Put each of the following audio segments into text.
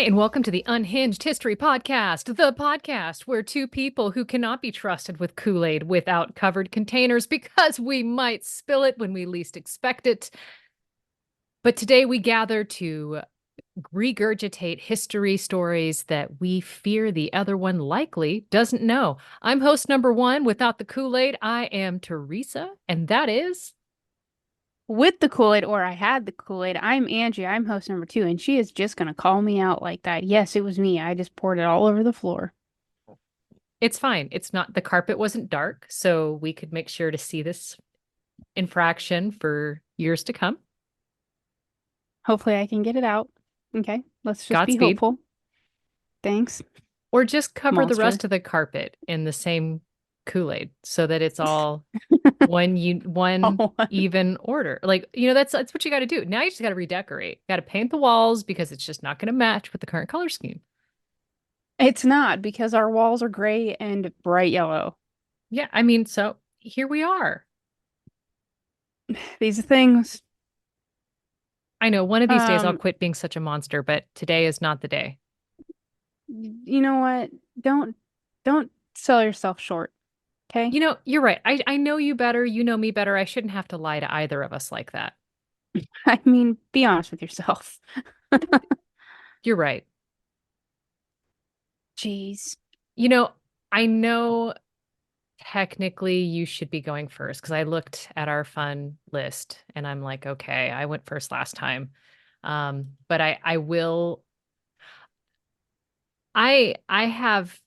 and welcome to the Unhinged History Podcast, the podcast where two people who cannot be trusted with Kool-Aid without covered containers because we might spill it when we least expect it. But today we gather to regurgitate history stories that we fear the other one likely doesn't know. I'm host number one. Without the Kool-Aid, I am Theresa, and that is... With the Kool-Aid, or I had the Kool-Aid. I'm Angie. I'm host number two, and she is just gonna call me out like that. Yes, it was me. I just poured it all over the floor. It's fine. It's not, the carpet wasn't dark, so we could make sure to see this infraction for years to come. Hopefully, I can get it out. Okay, let's just be Godspeed. hopeful. Thanks, Or just cover the monster. rest of the carpet in the same Kool-Aid so that it's all one Oh, even order. Like, that's what you got to do. Now you just got to redecorate. Got to paint the walls because it's just not going to match with the current color scheme. it's not because our walls are gray and bright yellow. Yeah, I mean, so here we are. These are things. I know one of these days I'll Um, quit being such a monster, but today is not the day. you know what? Don't sell yourself short, okay? You're right. I know you better. You know me better. I shouldn't have to lie to either of us like that. I mean, be honest with yourself. You're right. Jeez. You know, I know technically you should be going first because I looked at our fun list and I'm like, okay, I went first last time. But I will I have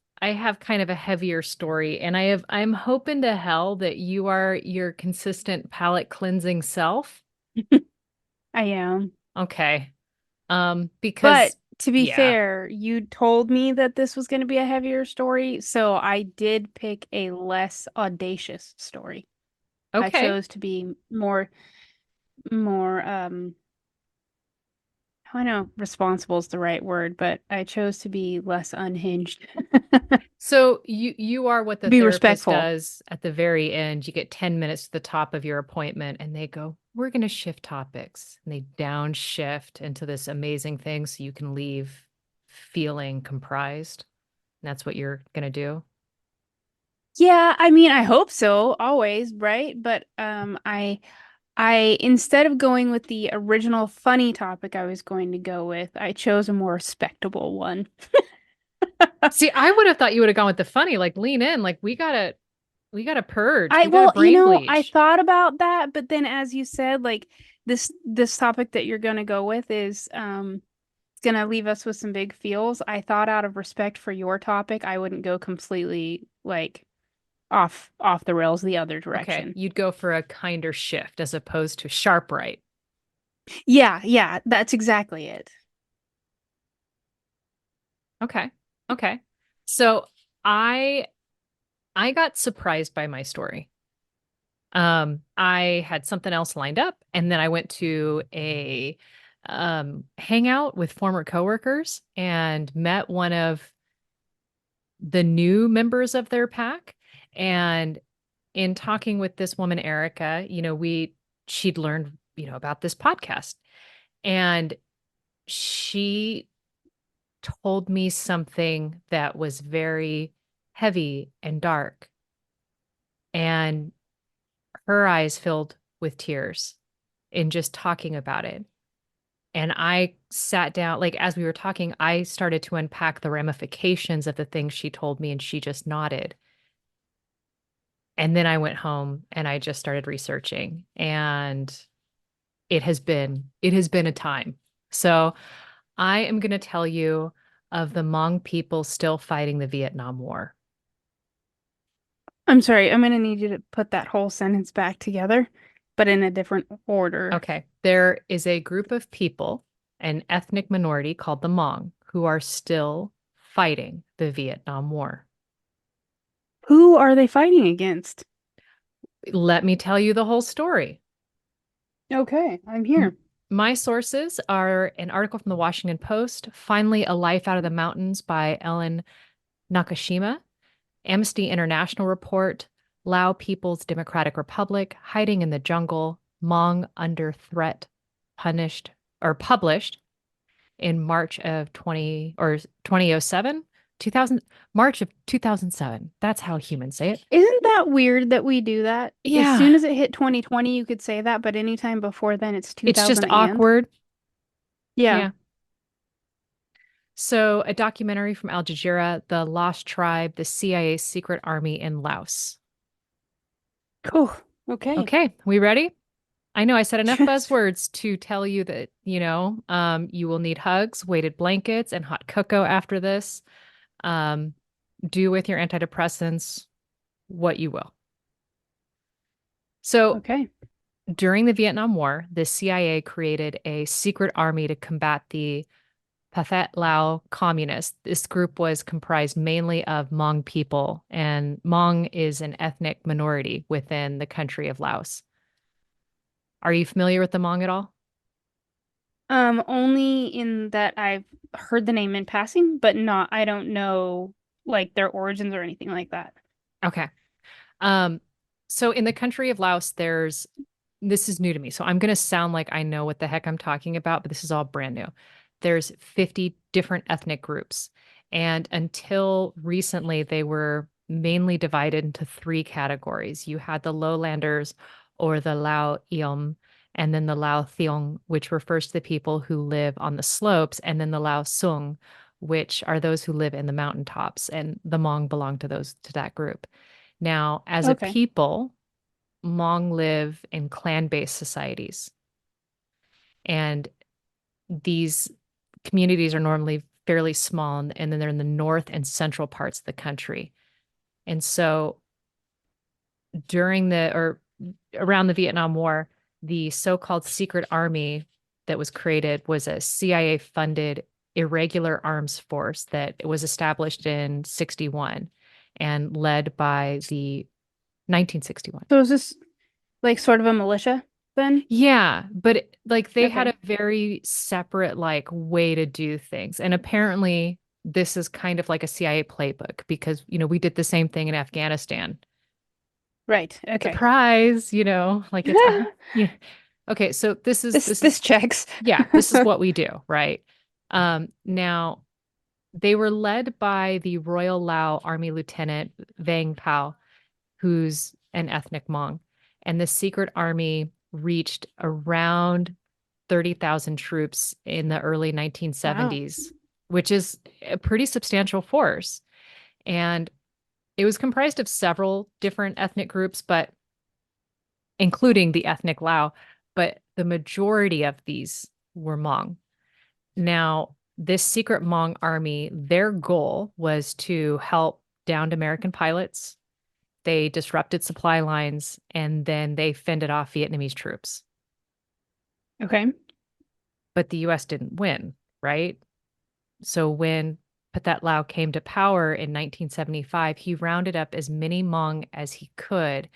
kind of a heavier story and I'm hoping to hell that you are your consistent palate cleansing self. I am. Okay. But Because to be yeah. fair, you told me that this was going to be a heavier story, so I did pick a less audacious story. I Okay. chose to be more, I know responsible is the right word, but I chose to be less unhinged. So you are what the Be therapist respectful. does at the very end. You get 10 minutes to the top of your appointment and they go, "We're going to shift topics." And they downshift into this amazing thing so you can leave feeling comprised. And that's what you're going to do. Yeah, I mean, I hope so, always, right? But I instead of going with the original funny topic I was going to go with, I chose a more respectable one. See, I would have thought you would have gone with the funny, like lean in, like we got to purge. I We got to well, brain I bleach. thought about that, but then as you said, like this topic that you're gonna go with is it's gonna leave us with some big feels. I thought out of respect for your topic, I wouldn't go completely like off the rails the other Okay, direction. you'd go for a kinder shift as opposed to sharp right. Yeah, yeah, that's exactly it. Okay. Okay. So I I got surprised by my story. I had something else lined up, and then I went to a hangout with former coworkers and met one of the new members of their pack. And in talking with this woman, Erica, she'd learned, about this podcast. And she told me something that was very heavy and dark. And her eyes filled with tears in just talking about it. And I sat down, like as we were talking, I started to unpack the ramifications of the things she told me, and she just nodded. And then I went home and I just started researching, and it has been a time. So I am going to tell you of the Hmong people still fighting the Vietnam War. I'm sorry, I'm gonna need you to put that whole sentence back together, but in a different order. Okay. There is a group of people, an ethnic minority called the Hmong, who are still fighting the Vietnam War. Who are they fighting against? Let me tell you the whole story. Okay, I'm M- here. My sources are an article from the Washington Post, Finally a Life Out of the Mountains by Ellen Nakashima, Amnesty International report, Lao People's Democratic Republic, Hiding in the Jungle, Hmong Under Threat, punished or published, in March of 2007, 2000, March of 2007. That's how humans say it. Isn't that weird that we do that? As Yeah, soon as it hit 2020, you could say that, but anytime before then, it's it's just 2000 and. awkward. Yeah. Yeah. So, a documentary from Al Jazeera, The Lost Tribe, the CIA Secret Army in Laos. Cool. Okay. Okay, we ready? I know I said enough Just buzzwords to tell you that, you will need hugs, weighted blankets, and hot cocoa after this. Um, do with your antidepressants what you will. So, okay. during the Vietnam War, the CIA created a secret army to combat the Pathet Lao communists. This group was comprised mainly of Hmong people, and Hmong is an ethnic minority within the country of Laos. Are you familiar with the Hmong at all? Only in that I've heard the name in passing, but not, I don't know like their origins or anything like that. Okay. Um, so in the country of Laos, this is new to me. So I'm going to sound like I know what the heck I'm talking about, but this is all brand new. There's 50 different ethnic groups. And until recently, they were mainly divided into three categories. You had the lowlanders or the Lao Iom, and then the Lao Thiong, which refers to the people who live on the slopes, and then the Lao Sung, which are those who live in the mountaintops. And the Hmong belong to that group. Now, as a Okay. people, Hmong live in clan-based societies, and these communities are normally fairly small, and then they're in the north and central parts of the country. And so during the or around the Vietnam War, the so-called secret army that was created was a CIA funded irregular arms force that was established in 61 and led by the 1961. So is this like sort of a militia then? Yeah, but like they had a Okay. very separate like way to do things. And apparently this is kind of like a CIA playbook because, we did the same thing in Afghanistan. Right. Okay. Surprise, like it's yeah. Okay, so this is This this this is checks. yeah, this is what we do, right? Now they were led by the Royal Lao Army Lieutenant Vang Pao, who's an ethnic Hmong. And the secret army reached around 30,000 troops in the early Wow. 1970s, which is a pretty substantial force. And it was comprised of several different ethnic groups, but including the ethnic Lao, but the majority of these were Hmong. Now, this secret Hmong army, their goal was to help downed American pilots. They disrupted supply lines and then they fended off Vietnamese troops. Okay. But the US didn't win, right? So when Pathet Lao came to power in 1975, he rounded up as many Hmong as he could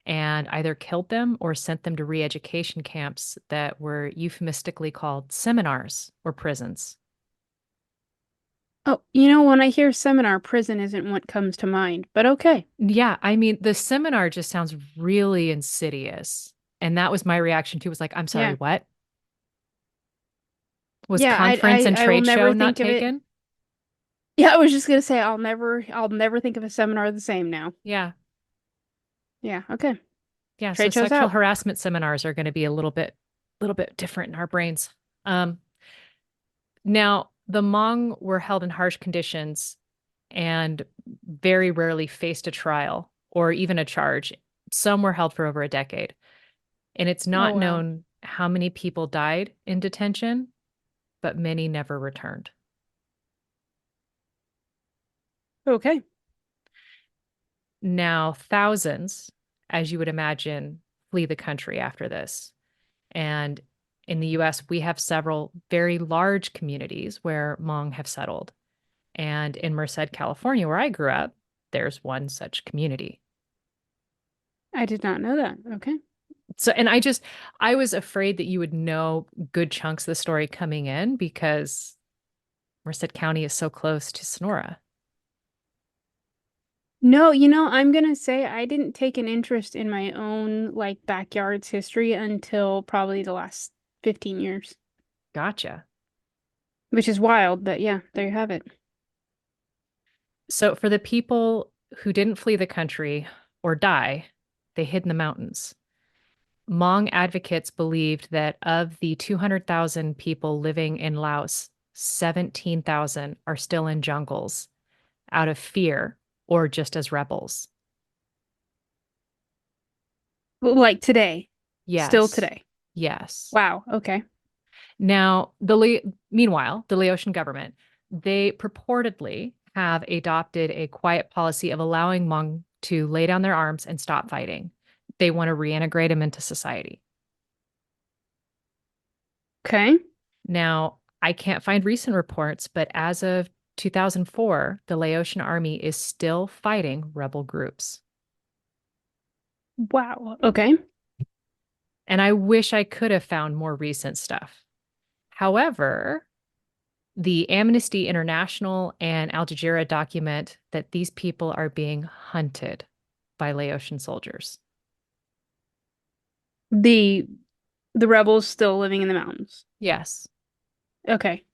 and either killed them or sent them to re education camps that were euphemistically called seminars or prisons. Oh, when I hear seminar, prison isn't what comes to mind, but okay. Yeah, I mean, the seminar just sounds really insidious. And that was my reaction too, was like, I'm sorry, Yeah. what? Was Yeah, conference and I will trade show never not think of it. taken? Yeah, I was just gonna say I'll never think of a seminar the same now. Yeah. Yeah, okay. Yeah, so Trade shows sexual out. harassment seminars are going to be a little bit different in our brains. Um, Now, the Hmong were held in harsh conditions and very rarely faced a trial or even a charge. Some were held for over a decade. And it's Oh not wow. known how many people died in detention, but many never returned. Okay. Now, thousands, as you would imagine, flee the country after this. And in the US, we have several very large communities where Hmong have settled. And in Merced, California, where I grew up, there's one such community. I did not know that. Okay. So, and I was afraid that you would know good chunks of the story coming in because Merced County is so close to Sonora. No, I'm gonna say I didn't take an interest in my own like backyard's history until probably the last 15 years. Gotcha. Which is wild, but yeah, there you have it. So for the people who didn't flee the country or die, they hid in the mountains. Hmong advocates believed that of the 200,000 people living in Laos, 17,000 are still in jungles out of fear or just as rebels. Like today, still Yes. today. Yes. Wow. Okay. Now, meanwhile, the Laotian government, they purportedly have adopted a quiet policy of allowing Hmong to lay down their arms and stop fighting. They want to reintegrate them into society. Okay. Now, I can't find recent reports, but as of 2004, the Laotian army is still fighting rebel groups. Wow. Okay. And I wish I could have found more recent stuff. However, the Amnesty International and Al Jazeera document that these people are being hunted by Laotian soldiers. The the rebels still living in the mountains. Yes. Okay.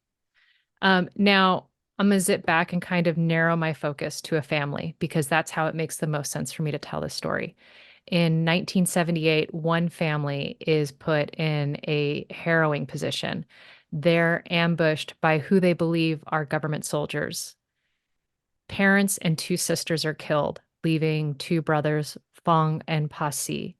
Now, I'm going to zip back and kind of narrow my focus to a family because that's how it makes the most sense for me to tell this story. In 1978, one family is put in a harrowing position. They're ambushed by who they believe are government soldiers. Parents and two sisters are killed, leaving two brothers, Fong and Pasi.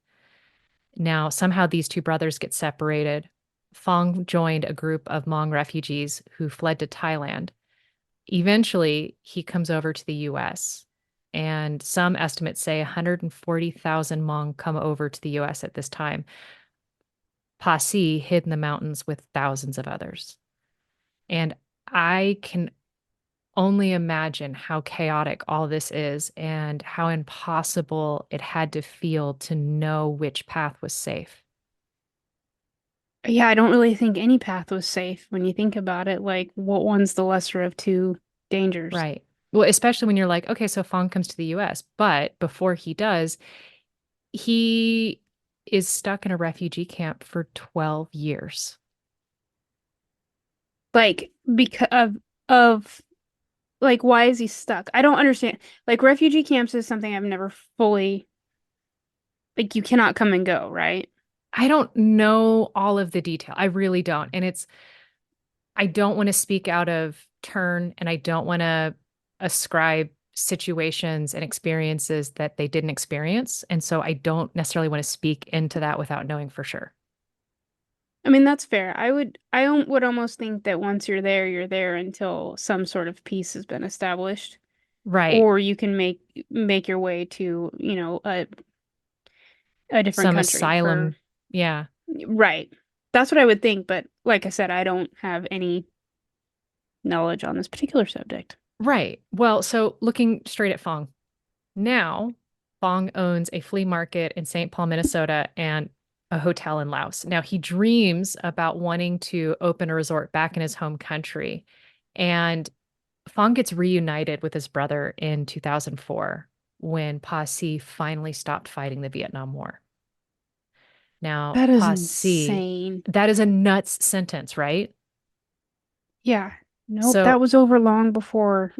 Now, somehow these two brothers get separated. Fong joined a group of Hmong refugees who fled to Thailand. Eventually, he comes over to the US, and some estimates say 140,000 Hmong come over to the US at this time. Pasi hid in the mountains with thousands of others. And I can only imagine how chaotic all this is and how impossible it had to feel to know which path was safe. Yeah, I don't really think any path was safe when you think about it. Like, what one's the lesser of two dangers? Right. Well, especially when you're like, okay, so Fong comes to the US, but before he does, he is stuck in a refugee camp for 12 years. Like, because of like, why is he stuck? I don't understand. Like, refugee camps is something I've never fully like. You cannot come and go, right? I don't know all of the detail. I really don't. And I don't want to speak out of turn and I don't want to ascribe situations and experiences that they didn't experience. And so I don't necessarily want to speak into that without knowing for sure. I mean, that's fair. I would almost think that once you're there until some sort of peace has been established, Right. or you can make your way to, a different Some country for asylum. Yeah. right. That's what I would think, but like I said, I don't have any knowledge on this particular subject. Right. Well, so looking straight at Fong, now Fong owns a flea market in St. Paul, Minnesota, and a hotel in Laos. Now he dreams about wanting to open a resort back in his home country. And Fong gets reunited with his brother in 2004 when Pa Si finally stopped fighting the Vietnam War. Now, That is Pa Si, insane. that is a nuts sentence, right? Yeah. Nope, that So was over long before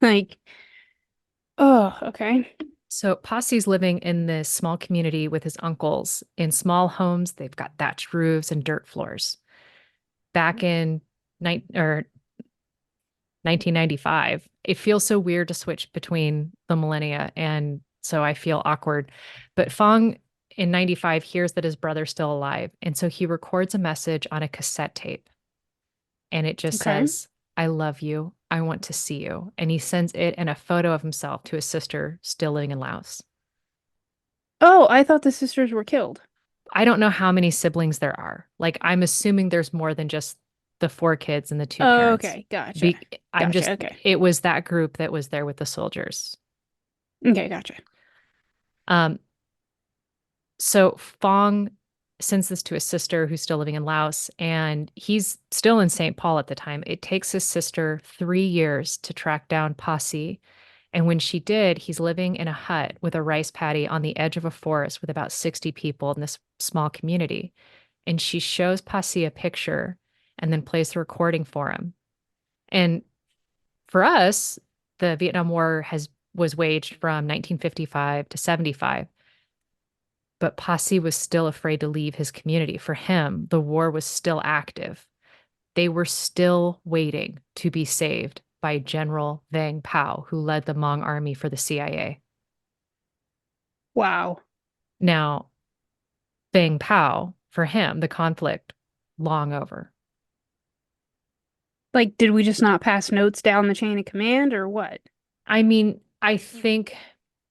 like, oh, okay. So Posse's living in this small community with his uncles in small homes. They've got thatched roofs and dirt floors. Back in 1995, it feels so weird to switch between the millennia, and so I feel awkward. But Fong in 95 hears that his brother's still alive, and so he records a message on a cassette tape, and it just Okay. says, "I love you. I want to see you." And he sends it and a photo of himself to his sister still living in Laos. Oh, I thought the sisters were killed. I don't know how many siblings there are. Like, I'm assuming there's more than just the four kids and the two Oh, parents. okay. Gotcha. Be I'm Gotcha. just, Okay. it was that group that was there with the soldiers. Okay, gotcha. Um, so Fong sends this to his sister who's still living in Laos, and he's still in St. Paul at the time. It takes his sister 3 years to track down Posse. And when she did, he's living in a hut with a rice paddy on the edge of a forest with about 60 people in this small community. And she shows Posse a picture, and then plays the recording for him. And for us, the Vietnam War was waged from 1955 to 75, but Posse was still afraid to leave his community. For him, the war was still active. They were still waiting to be saved by General Vang Pao, who led the Hmong army for the CIA. Wow. Now, Vang Pao, for him, the conflict long over. Like, did we just not pass notes down the chain of command or what? I mean, I think,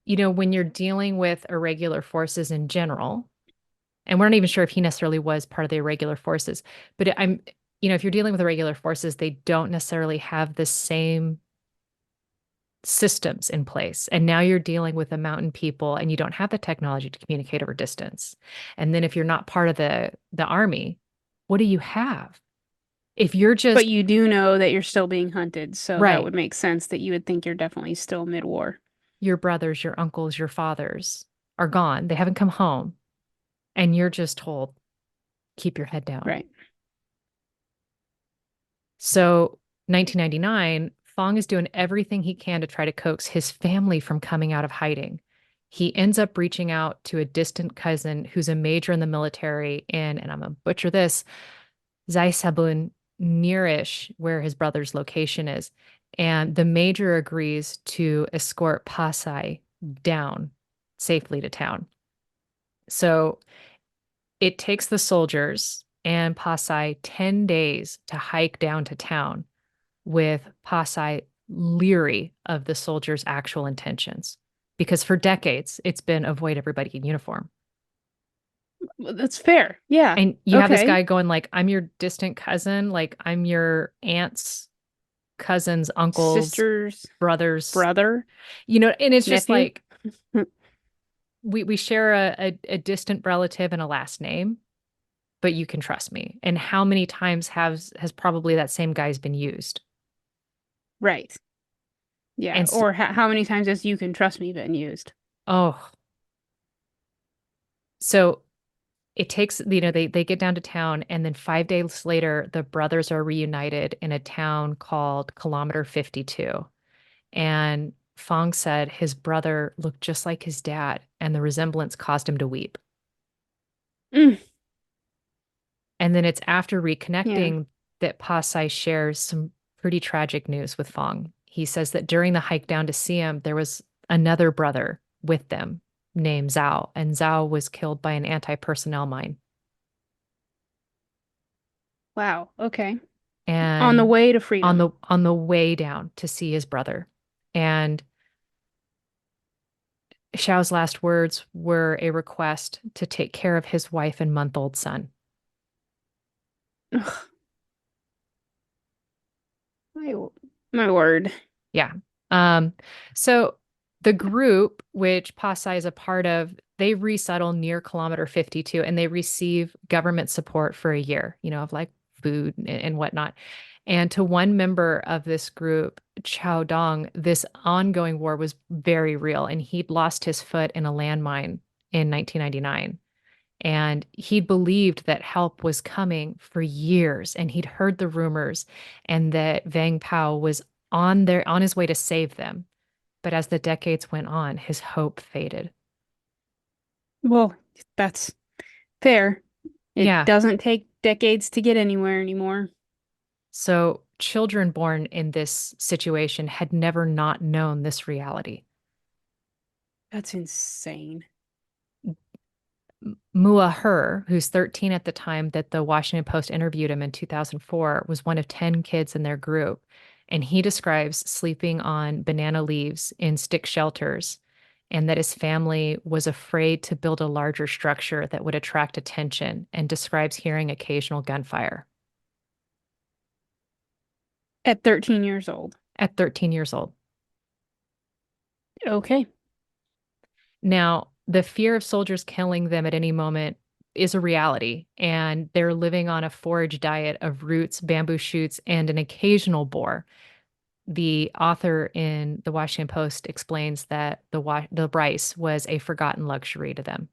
when you're dealing with irregular forces in general, and we're not even sure if he necessarily was part of the irregular forces, but if you're dealing with irregular forces, they don't necessarily have the same systems in place. And now you're dealing with the mountain people and you don't have the technology to communicate over distance. And then if you're not part of the army, what do you have? If you're But just you do know that you're still being hunted, so that right, would make sense that you would think you're definitely still mid-war. your brothers, your uncles, your fathers are gone. They haven't come home. And you're just told, keep your head down. Right. So 1999, Fong is doing everything he can to try to coax his family from coming out of hiding. He ends up reaching out to a distant cousin who's a major in the military in, and I'm going to butcher this, Zai Sabun, nearish where his brother's location is. And the major agrees to escort Pasai down safely to town. So it takes the soldiers and Pasai 10 days to hike down to town, with Pasai leery of the soldiers' actual intentions. Because for decades, it's been avoid everybody in uniform. Well, that's fair. Yeah. And you have this Okay. guy going like, I'm your distant cousin, like I'm your aunt's cousin's uncle's Sister's brother's, brother, and it's just nephew. like we share a distant relative and a last name, but you can trust me. And how many times has probably that same guy's been used? Right. Yeah. And Or how many times has you can trust me been used? oh, so it takes, they get down to town, and then 5 days later, the brothers are reunited in a town called Kilometer 52. And Fong said his brother looked just like his dad, and the resemblance caused him to weep. Mm, And then it's after yeah. reconnecting that Pa Sai shares some pretty tragic news with Fong. He says that during the hike down to see him, there was another brother with them named Zhao, and Zhao was killed by an anti-personnel mine. Wow. Okay. On the And way to on freedom. the way down to see his brother. And Xiao's last words were a request to take care of his wife and month-old son. Ugh, my my word. Yeah. Um, so the group, which Pasai is a part of, they resettle near Kilometer 52 and they receive government support for a year, of like food and whatnot. And to one member of this group, Chao Dong, this ongoing war was very real. And he'd lost his foot in a landmine in 1999. And he believed that help was coming for years, and he'd heard the rumors, and that Vang Pao was on his way to save them. But as the decades went on, his hope faded. Well, that's fair. It Yeah. doesn't take decades to get anywhere anymore. So children born in this situation had never not known this reality. That's insane. Mua Her, who's 13 at the time that the Washington Post interviewed him in 2004, was one of 10 kids in their group. And he describes sleeping on banana leaves in stick shelters, and that his family was afraid to build a larger structure that would attract attention, and describes hearing occasional gunfire At 13 years old. at 13 years old. Okay. Now, the fear of soldiers killing them at any moment is a reality, and they're living on a forage diet of roots, bamboo shoots, and an occasional boar. The author in the Washington Post explains that the rice was a forgotten luxury to them.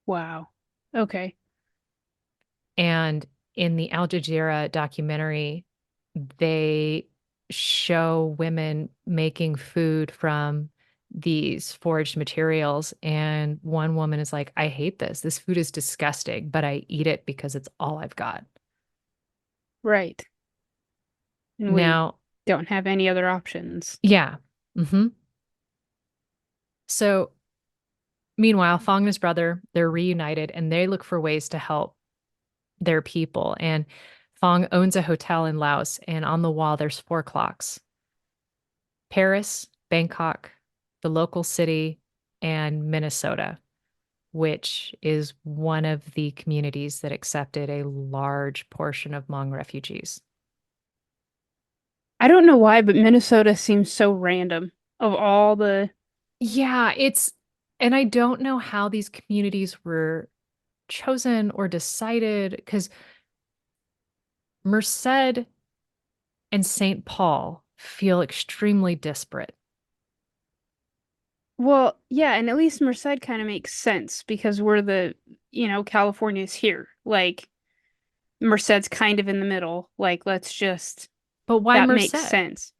Wow. Okay. And in the Al Jazeera documentary, they show women making food from these foraged materials. And one woman is like, I hate this. This food is disgusting, but I eat it because it's all I've got. Right. And we Now, don't have any other options. yeah. hmm So, meanwhile, Fong and his brother, they're reunited and they look for ways to help their people. And Fong owns a hotel in Laos, and on the wall, there's four clocks: Paris, Bangkok, the local city, and Minnesota, which is one of the communities that accepted a large portion of Hmong refugees. I don't know why, but Minnesota seems so random of all the. Yeah, and I don't know how these communities were chosen or decided because Merced and St. Paul feel extremely disparate. Well, yeah, and at least Merced kind of makes sense because we're California's here. Like Merced's kind of in the middle. Like let's just But why that makes Merced? sense.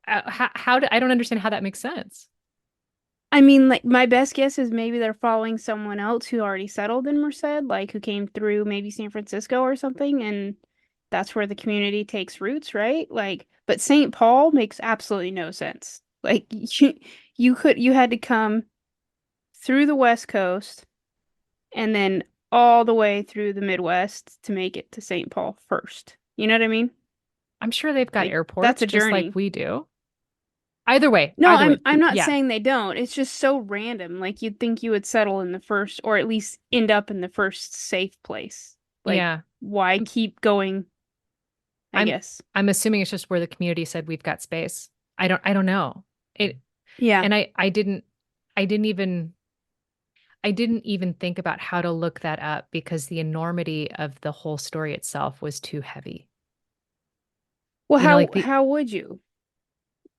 I don't understand how that makes sense. I mean, like my best guess is maybe they're following someone else who already settled in Merced, like who came through maybe San Francisco or something, and that's where the community takes roots, right? Like, but St. Paul makes absolutely no sense. Like you had to come through the West Coast and then all the way through the Midwest to make it to St. Paul first. You know what I mean? I'm sure they've got Like that's airports a just like journey. we do. No, Either way, I'm not yeah, saying they don't. It's just so random. Like you'd think you would settle in the first or at least end up in the first safe place. Like yeah. why keep going, I I'm guess. I'm assuming it's just where the community said we've got space. I don't know. It Yeah. and I didn't even I didn't even think about how to look that up because the enormity of the whole story itself was too heavy. Well, You know, like the how would you?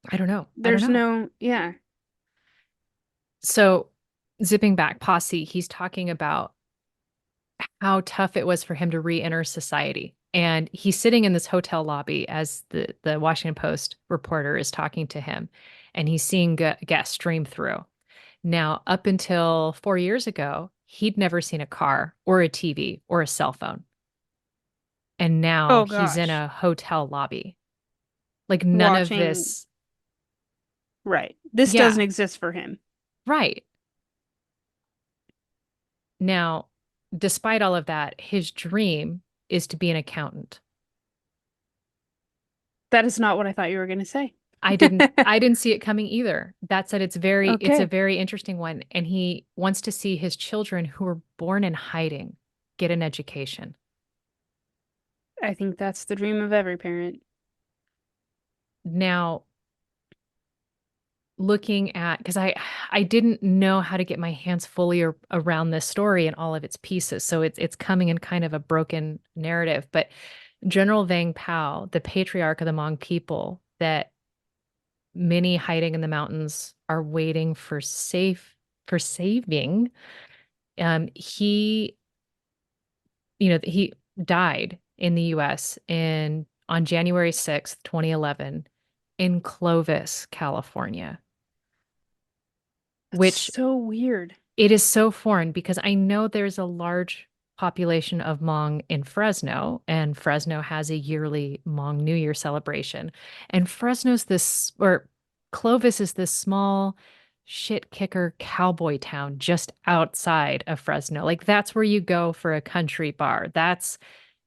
I don't know. I don't There's know. no, yeah. So zipping back, Posse, he's talking about how tough it was for him to re-enter society. And he's sitting in this hotel lobby as the Washington Post reporter is talking to him, and he's seeing guests stream through. Now, up until 4 years ago, he'd never seen a car or a TV or a cell phone. And now Oh he's in gosh. a hotel lobby. Like none of Watching, this. right. This doesn't Yeah, exist for him. right. Now, despite all of that, his dream is to be an accountant. That is not what I thought you were going to say. I didn't see it coming either. That said, it's a Okay. very interesting one. And he wants to see his children who were born in hiding get an education. I think that's the dream of every parent. Now, looking at because I didn't know how to get my hands fully around this story and all of its pieces. So it's coming in kind of a broken narrative. But General Vang Pao, the patriarch of the Hmong people, that many hiding in the mountains are waiting for saving. He, he died in the US in on January 6th, 2011 in Clovis, California, That's which so weird. it is so foreign because I know there's a large population of Hmong in Fresno, and Fresno has a yearly Hmong New Year celebration. And Clovis is this small shit kicker cowboy town just outside of Fresno. Like that's where you go for a country bar.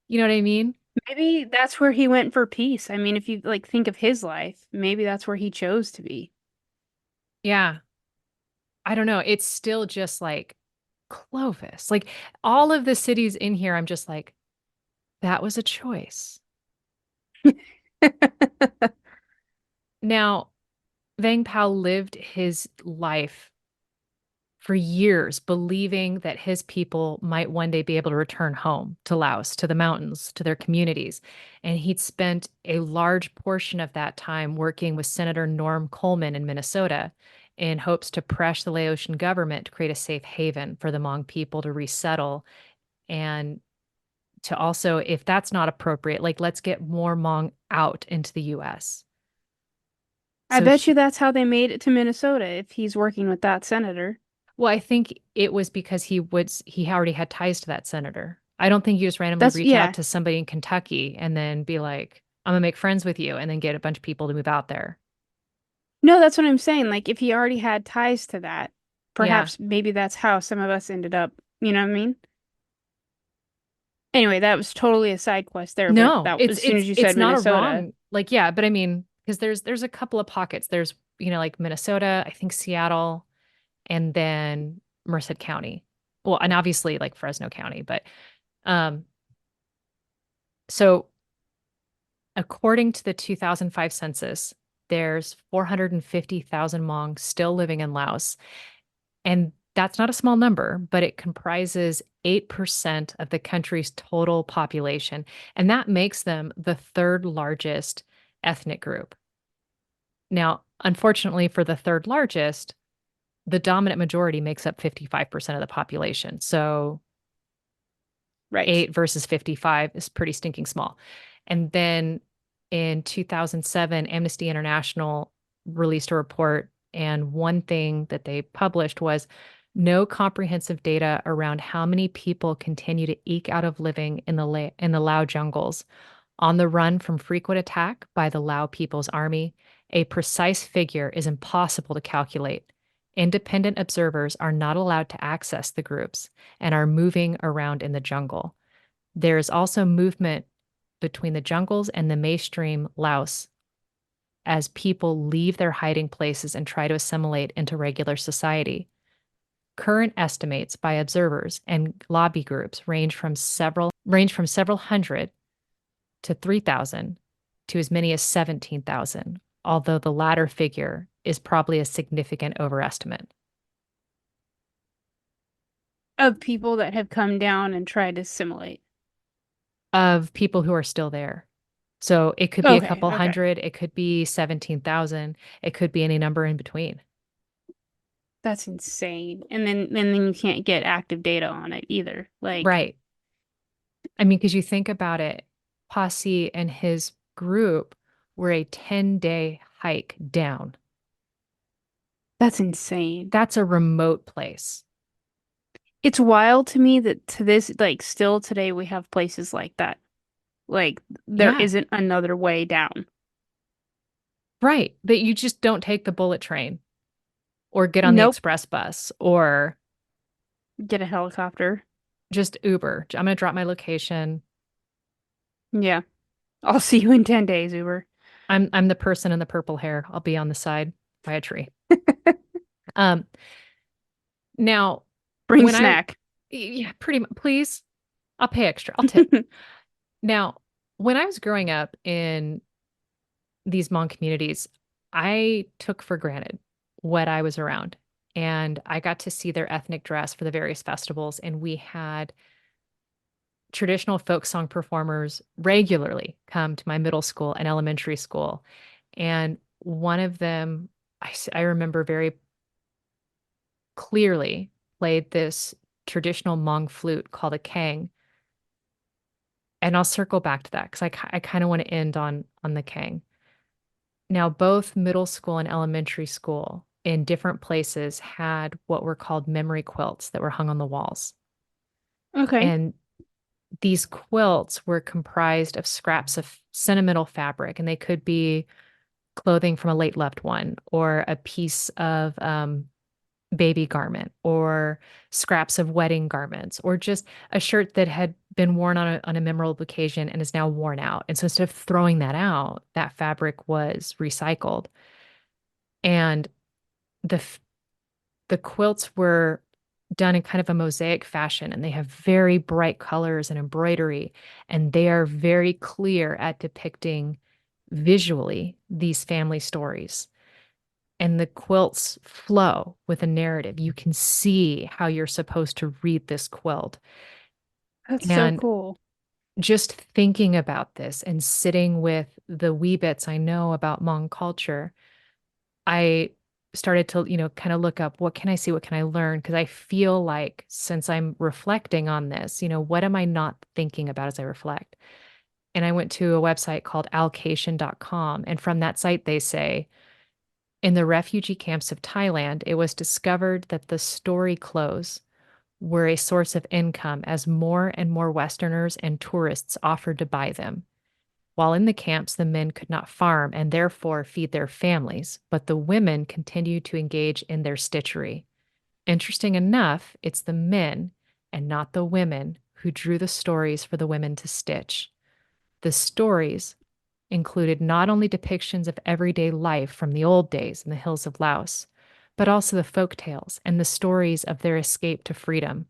You know what I mean? Maybe that's where he went for peace. I mean, if you like think of his life, maybe that's where he chose to be. Yeah. I don't know. It's still just like Clovis. Like all of the cities in here, I'm just like, that was a choice. Now, Vang Pao lived his life for years believing that his people might one day be able to return home to Laos, to the mountains, to their communities. And he'd spent a large portion of that time working with Senator Norm Coleman in Minnesota in hopes to press the Laotian government to create a safe haven for the Hmong people to resettle and to also, if that's not appropriate, like let's get more Hmong out into the US. I So bet you he, that's how they made it to Minnesota if he's working with that senator. well, I think it was because he already had ties to that senator. I don't think you just randomly That's reach out yeah. to somebody in Kentucky and then be like, I'm gonna make friends with you and then get a bunch of people to move out there. No, that's what I'm saying. Like if he already had ties to that, Yeah. perhaps maybe that's how some of us ended up, you know what I mean? Anyway, that was totally a side quest there, but No, that as soon as you it's said not a Minnesota, wrong, like, yeah, but I mean, because there's a couple of pockets. There's, like Minnesota, I think Seattle, and then Merced County. Well, and obviously like Fresno County, but um so according to the 2005 census, there's 450,000 Hmong still living in Laos. And that's not a small number, but it comprises 8% of the country's total population. And that makes them the third largest ethnic group. Now, unfortunately, for the third largest, the dominant majority makes up 55% of the population. So right. 8 versus 55 is pretty stinking small. And then in 2007, Amnesty International released a report. And one thing that they published was no comprehensive data around how many people continue to eke out of living in in the Lao jungles on the run from frequent attack by the Lao People's Army. A precise figure is impossible to calculate. Independent observers are not allowed to access the groups and are moving around in the jungle. There is also movement between the jungles and the mainstream Laos as people leave their hiding places and try to assimilate into regular society. Current estimates by observers and lobby groups range from several hundred to 3,000 to as many as 17,000, although the latter figure is probably a significant overestimate. Of people that have come down and tried to assimilate. Of people who are still there. So it could be a Okay, couple okay. hundred, it could be 17,000, it could be any number in between. That's insane. And then you can't get active data on it either. Like Right. I mean, because you think about it, Posse and his group were a 10-day hike down. that's insane. That's a remote place. It's wild to me that to this like still today we have places like that. Like there Yeah. isn't another way down. Right. That you just don't take the bullet train or get on the Nope. express bus or Get a helicopter. just Uber. I'm going to drop my location. Yeah. I'll see you in 10 days, Uber. I'm the person in the purple hair. I'll be on the side by a tree. Um, now Bring when I snack. yeah, pretty much, please, I'll pay extra. I'll tip. Now, when I was growing up in these Hmong communities, I took for granted what I was around. And I got to see their ethnic dress for the various festivals. And we had traditional folk song performers regularly come to my middle school and elementary school. And one of them, I remember very clearly, played this traditional Hmong flute called a kang. And I'll circle back to that because I kind of want to end on the kang. Now, both middle school and elementary school in different places had what were called memory quilts that were hung on the walls. Okay. And these quilts were comprised of scraps of sentimental fabric, and they could be clothing from a late loved one or a piece of baby garment or scraps of wedding garments or just a shirt that had been worn on a memorable occasion and is now worn out. And so instead of throwing that out, that fabric was recycled. And the the quilts were done in kind of a mosaic fashion and they have very bright colors and embroidery and they are very clear at depicting visually these family stories and the quilts flow with a narrative. You can see how you're supposed to read this quilt. That's so And cool. just thinking about this and sitting with the wee bits I know about Hmong culture, I started to, kind of look up what can I see, what can I learn? Because I feel like since I'm reflecting on this, what am I not thinking about as I reflect? And I went to a website called allocation.com. And from that site, they say in the refugee camps of Thailand, it was discovered that the story clothes were a source of income as more and more Westerners and tourists offered to buy them. While in the camps, the men could not farm and therefore feed their families, but the women continued to engage in their stitchery. Interesting enough, it's the men and not the women who drew the stories for the women to stitch. The stories included not only depictions of everyday life from the old days in the hills of Laos, but also the folk tales and the stories of their escape to freedom.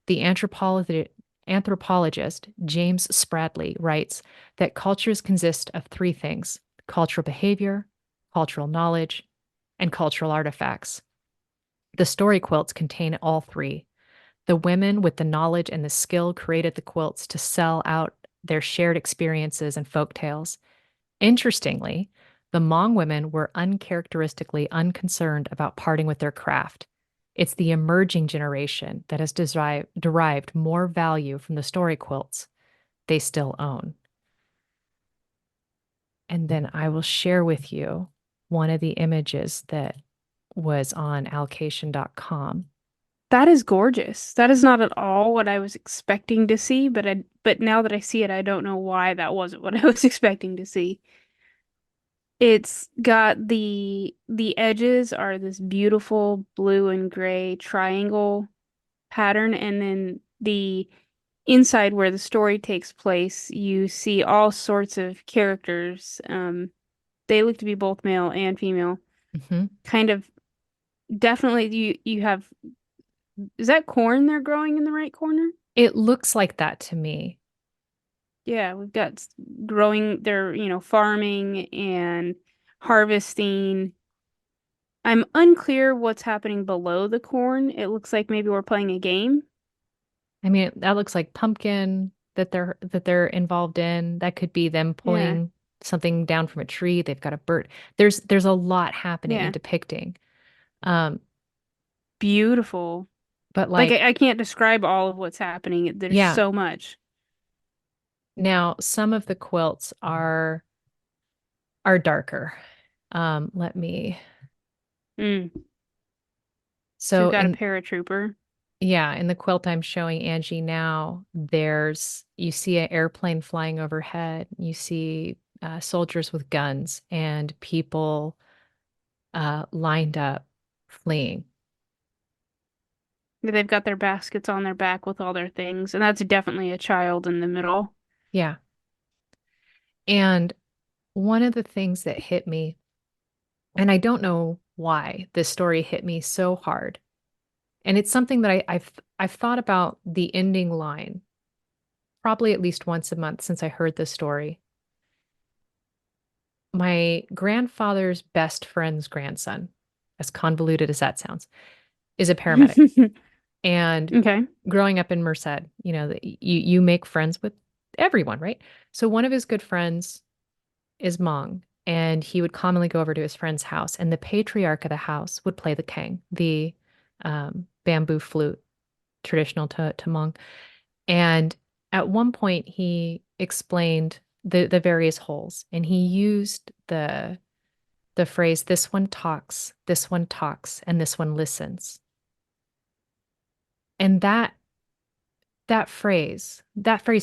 The anthropologist James Spradley writes that cultures consist of three things: cultural behavior, cultural knowledge, and cultural artifacts. The story quilts contain all three. The women with the knowledge and the skill created the quilts to sell out their shared experiences and folk tales. Interestingly, the Hmong women were uncharacteristically unconcerned about parting with their craft. It's the emerging generation that has derived more value from the story quilts they still own. And then I will share with you one of the images that was on allocation.com. That is gorgeous. That is not at all what I was expecting to see, but now that I see it, I don't know why that wasn't what I was expecting to see. It's got the edges are this beautiful blue and gray triangle pattern, and then the inside where the story takes place, you see all sorts of characters. They look to be both male and female. Mhm. Kind of definitely you have, is that corn they're growing in the right corner? It looks like that to me. Yeah, we've got growing, they're, farming and harvesting. I'm unclear what's happening below the corn. It looks like maybe we're playing a game. I mean, that looks like pumpkin that they're involved in. That could be them Yeah, pulling something down from a tree. They've got a bird. There's a lot happening and yeah. depicting. Um, Beautiful. but Like like, I can't describe all of what's happening. There's yeah. so much. Now some of the quilts are darker. Let me. Mm. So we've So got a in paratrooper. Yeah, in the quilt I'm showing Angie now, you see an airplane flying overhead. You see soldiers with guns and people lined up fleeing. They've got their baskets on their back with all their things, and that's definitely a child in the middle. Yeah. And one of the things that hit me, and I don't know why this story hit me so hard, and it's something that I've thought about the ending line probably at least once a month since I heard this story. My grandfather's best friend's grandson, as convoluted as that sounds, is a paramedic. And Okay. growing up in Merced, you make friends with everyone, right? So one of his good friends is Hmong, and he would commonly go over to his friend's house, and the patriarch of the house would play the kang, the bamboo flute, traditional to Hmong. And at one point, he explained the various holes, and he used the phrase, this one talks, and this one listens. And that phrase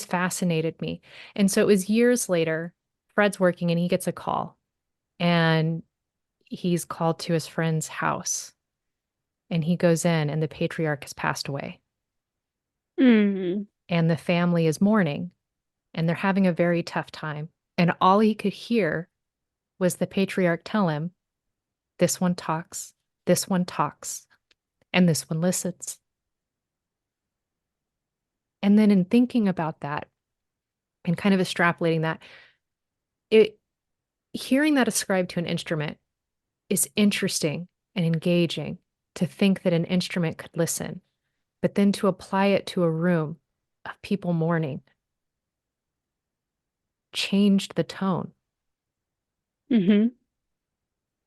fascinated me. And so it was years later, Fred's working and he gets a call, and he's called to his friend's house, and he goes in and the patriarch has passed away, Mm. and the family is mourning, and they're having a very tough time. And all he could hear was the patriarch tell him, this one talks, and this one listens. And then in thinking about that and kind of extrapolating that, it hearing that ascribed to an instrument is interesting and engaging, to think that an instrument could listen, but then to apply it to a room of people mourning changed the tone. Hmm.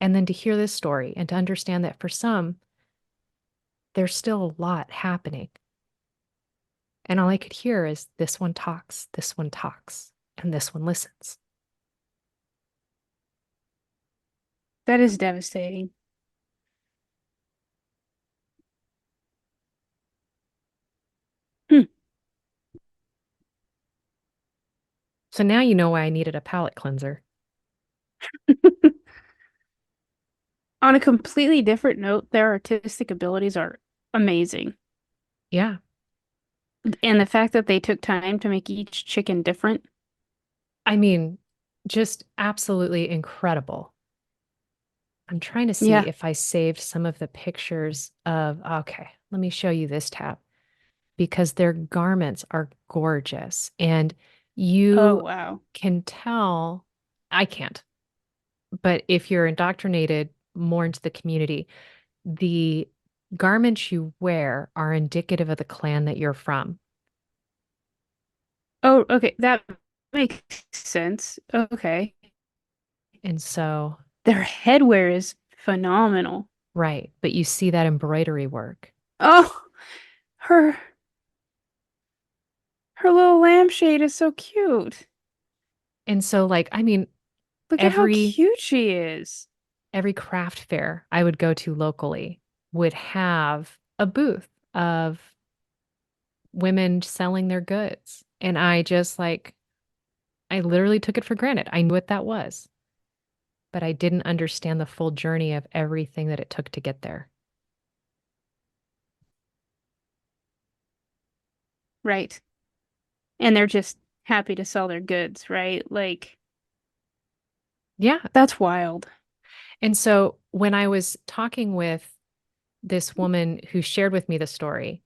And then to hear this story and to understand that for some, there's still a lot happening. And all I could hear is this one talks, and this one listens. That is devastating. Hmm. So now you know why I needed a palate cleanser. On a completely different note, their artistic abilities are amazing. Yeah. And the fact that they took time to make each chicken different. I mean, just absolutely incredible. I'm trying to see Yeah. if I saved some of the pictures of, okay, let me show you this tab because their garments are gorgeous and Oh, you wow. can tell, I can't, but if you're indoctrinated more into the community, the garments you wear are indicative of the clan that you're from. Oh, okay. That makes sense. Okay. And so, Their headwear is phenomenal. right, but you see that embroidery work. Oh, her her little lampshade is so cute. And so, like, I mean, Look at how every cute she is. every craft fair I would go to locally would have a booth of women selling their goods. And I just like, I literally took it for granted. I knew what that was, but I didn't understand the full journey of everything that it took to get there. Right. And they're just happy to sell their goods, right? Like, Yeah. that's wild. And so when I was talking with this woman who shared with me the story,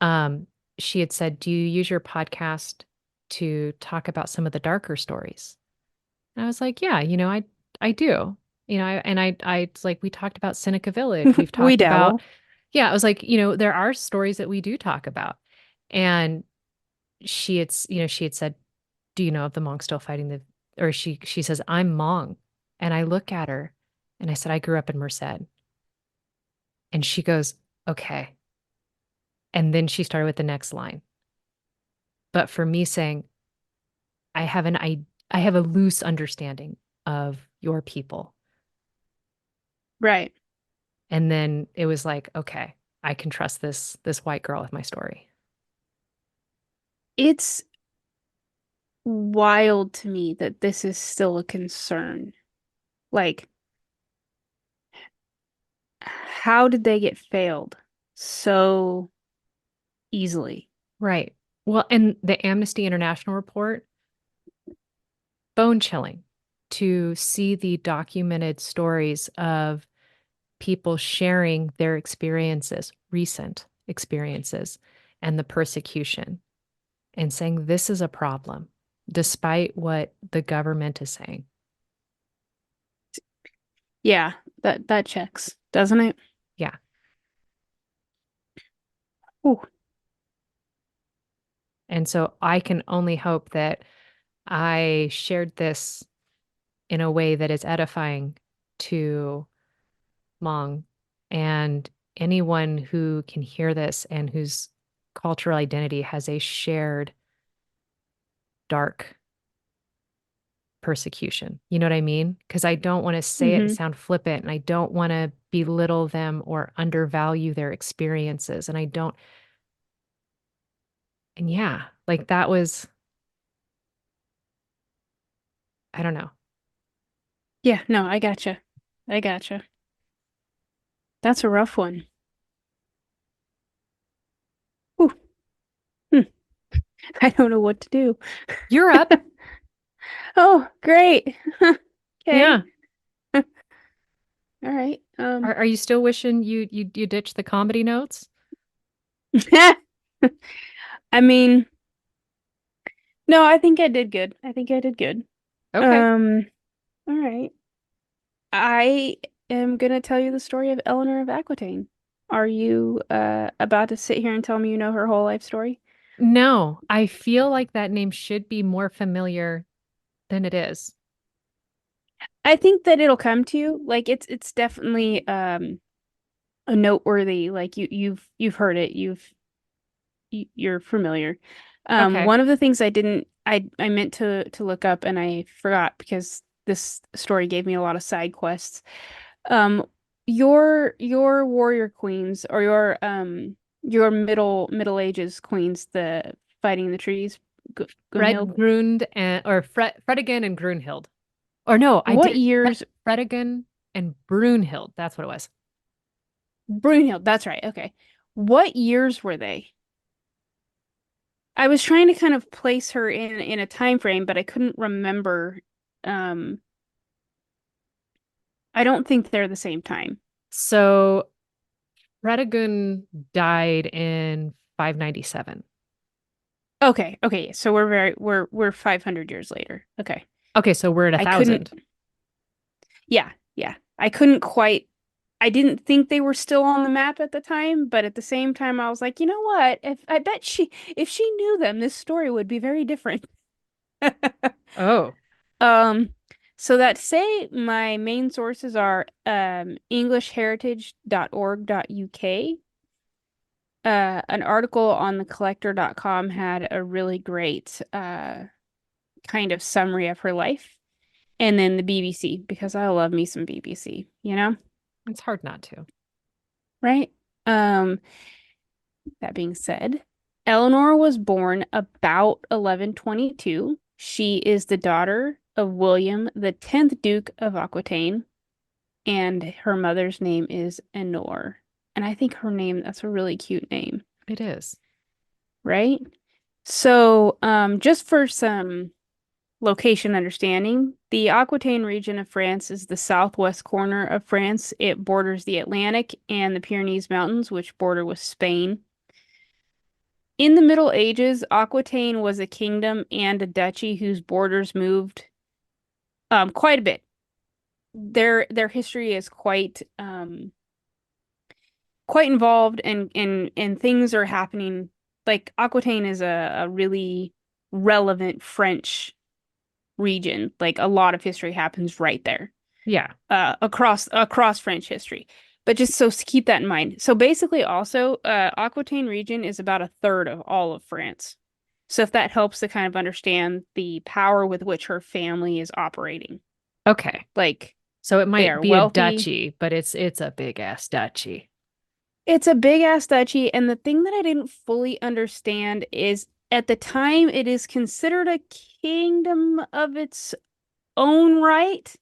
um, she had said, "Do you use your podcast to talk about some of the darker stories?" And I was like, "Yeah, I do." It's like we talked about Seneca Village. We've We talked about, dabble. yeah, I was like, there are stories that we do talk about. And she had said, "Do you know of the Hmong still fighting the?" Or she says, "I'm Hmong," and I look at her, and I said, "I grew up in Merced," and she goes, "Okay," and then she started with the next line. But for me saying, I have a loose understanding of your people. Right. And then it was like, okay, I can trust this white girl with my story. It's wild to me that this is still a concern. Like, how did they get failed so easily? Right. Well, and the Amnesty International report, bone chilling to see the documented stories of people sharing their experiences, recent experiences, and the persecution, and saying this is a problem, despite what the government is saying. Yeah, that checks, doesn't it? Yeah. Ooh. And so I can only hope that I shared this in a way that is edifying to Hmong and anyone who can hear this and whose cultural identity has a shared dark persecution. You know what I mean? Because I don't want to say it and Hmm. sound flippant, and I don't want to belittle them or undervalue their experiences. And I don't, and yeah, like that was, I don't know. Yeah, no, I gotcha. I gotcha. That's a rough one. Ooh. Hmm. I don't know what to do. You're up. Oh, great. Okay. Yeah. All right. Are you still wishing you ditched the comedy notes? I mean, no, I think I did good. I think I did good. Okay. Um, all right. I am gonna tell you the story of Eleanor of Aquitaine. Are you about to sit here and tell me you know her whole life story? No, I feel like that name should be more familiar than it is. I think that it'll come to you. Like it's definitely a noteworthy, like you've heard it. You're familiar. Okay. One of the things I meant to look up and I forgot because this story gave me a lot of side quests. Um, your warrior queens or your Middle Ages queens, the fighting the trees, Gunhild. Grund and or Fredigan and Grunhild. Or no, I What did years? Fredigan and Brunhild. That's what it was. Brunhild, that's right. Okay. What years were they? I was trying to kind of place her in a time frame, but I couldn't remember. Um, I don't think they're the same time. So Fredigun died in 597. Okay, okay, so we're 500 years later. Okay. Okay, so we're at a I couldn't thousand. Yeah, yeah. I couldn't quite I didn't think they were still on the map at the time, but at the same time I was like, you know what? If she knew them, this story would be very different. Oh, Um, so that say my main sources are englishheritage.org.uk. An article on thecollector.com had a really great kind of summary of her life. And then the BBC, because I love me some BBC, it's hard not to. right? Um, that being said, Eleanor was born about 1122. She is the daughter of William, the 10th Duke of Aquitaine, and her mother's name is Honor. And I think that's a really cute name, It is. right? So, just for some location understanding, the Aquitaine region of France is the southwest corner of France. It borders the Atlantic and the Pyrenees Mountains, which border with Spain. In the Middle Ages, Aquitaine was a kingdom and a duchy whose borders moved quite a bit. Their history is quite involved and things are happening. Like Aquitaine is a really relevant French region. Like a lot of history happens right there, Yeah. across French history. But just so keep that in mind. So basically, also, Aquitaine region is about a third of all of France. So if that helps to kind of understand the power with which her family is operating, Okay. like So it they might are be a wealthy. duchy, but it's a big ass duchy. It's a big ass duchy, and the thing that I didn't fully understand is at the time it is considered a kingdom of its own right.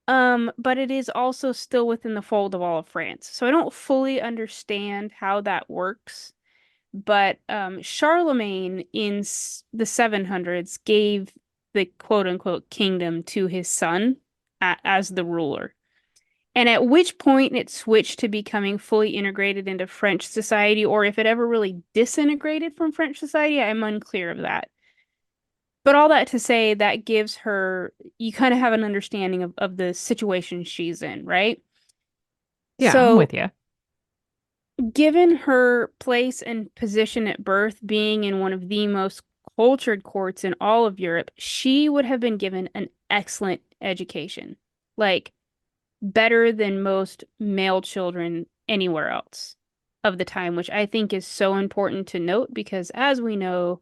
But it is also still within the fold of all of France. So I don't fully understand how that works. But Charlemagne in the 700s gave the quote unquote kingdom to his son as the ruler. And at which point it switched to becoming fully integrated into French society, or if it ever really disintegrated from French society, I'm unclear of that. But all that to say, that gives her, you kind of have an understanding of the situation she's in, right? Yeah, I'm So, with you. given her place and position at birth being in one of the most cultured courts in all of Europe, she would have been given an excellent education. Like, better than most male children anywhere else of the time, which I think is so important to note because, as we know,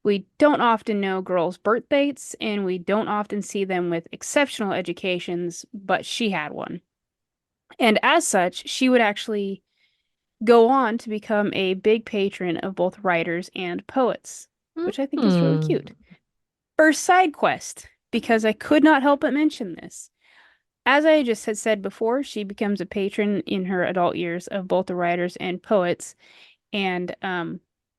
we don't often know girls' birth dates and we don't often see them with exceptional educations, but she had one. And as such, she would actually go on to become a big patron of both writers and poets, which I think is really Hmm. cute. First side quest, because I could not help but mention this. As I just had said before, she becomes a patron in her adult years of both the writers and poets, and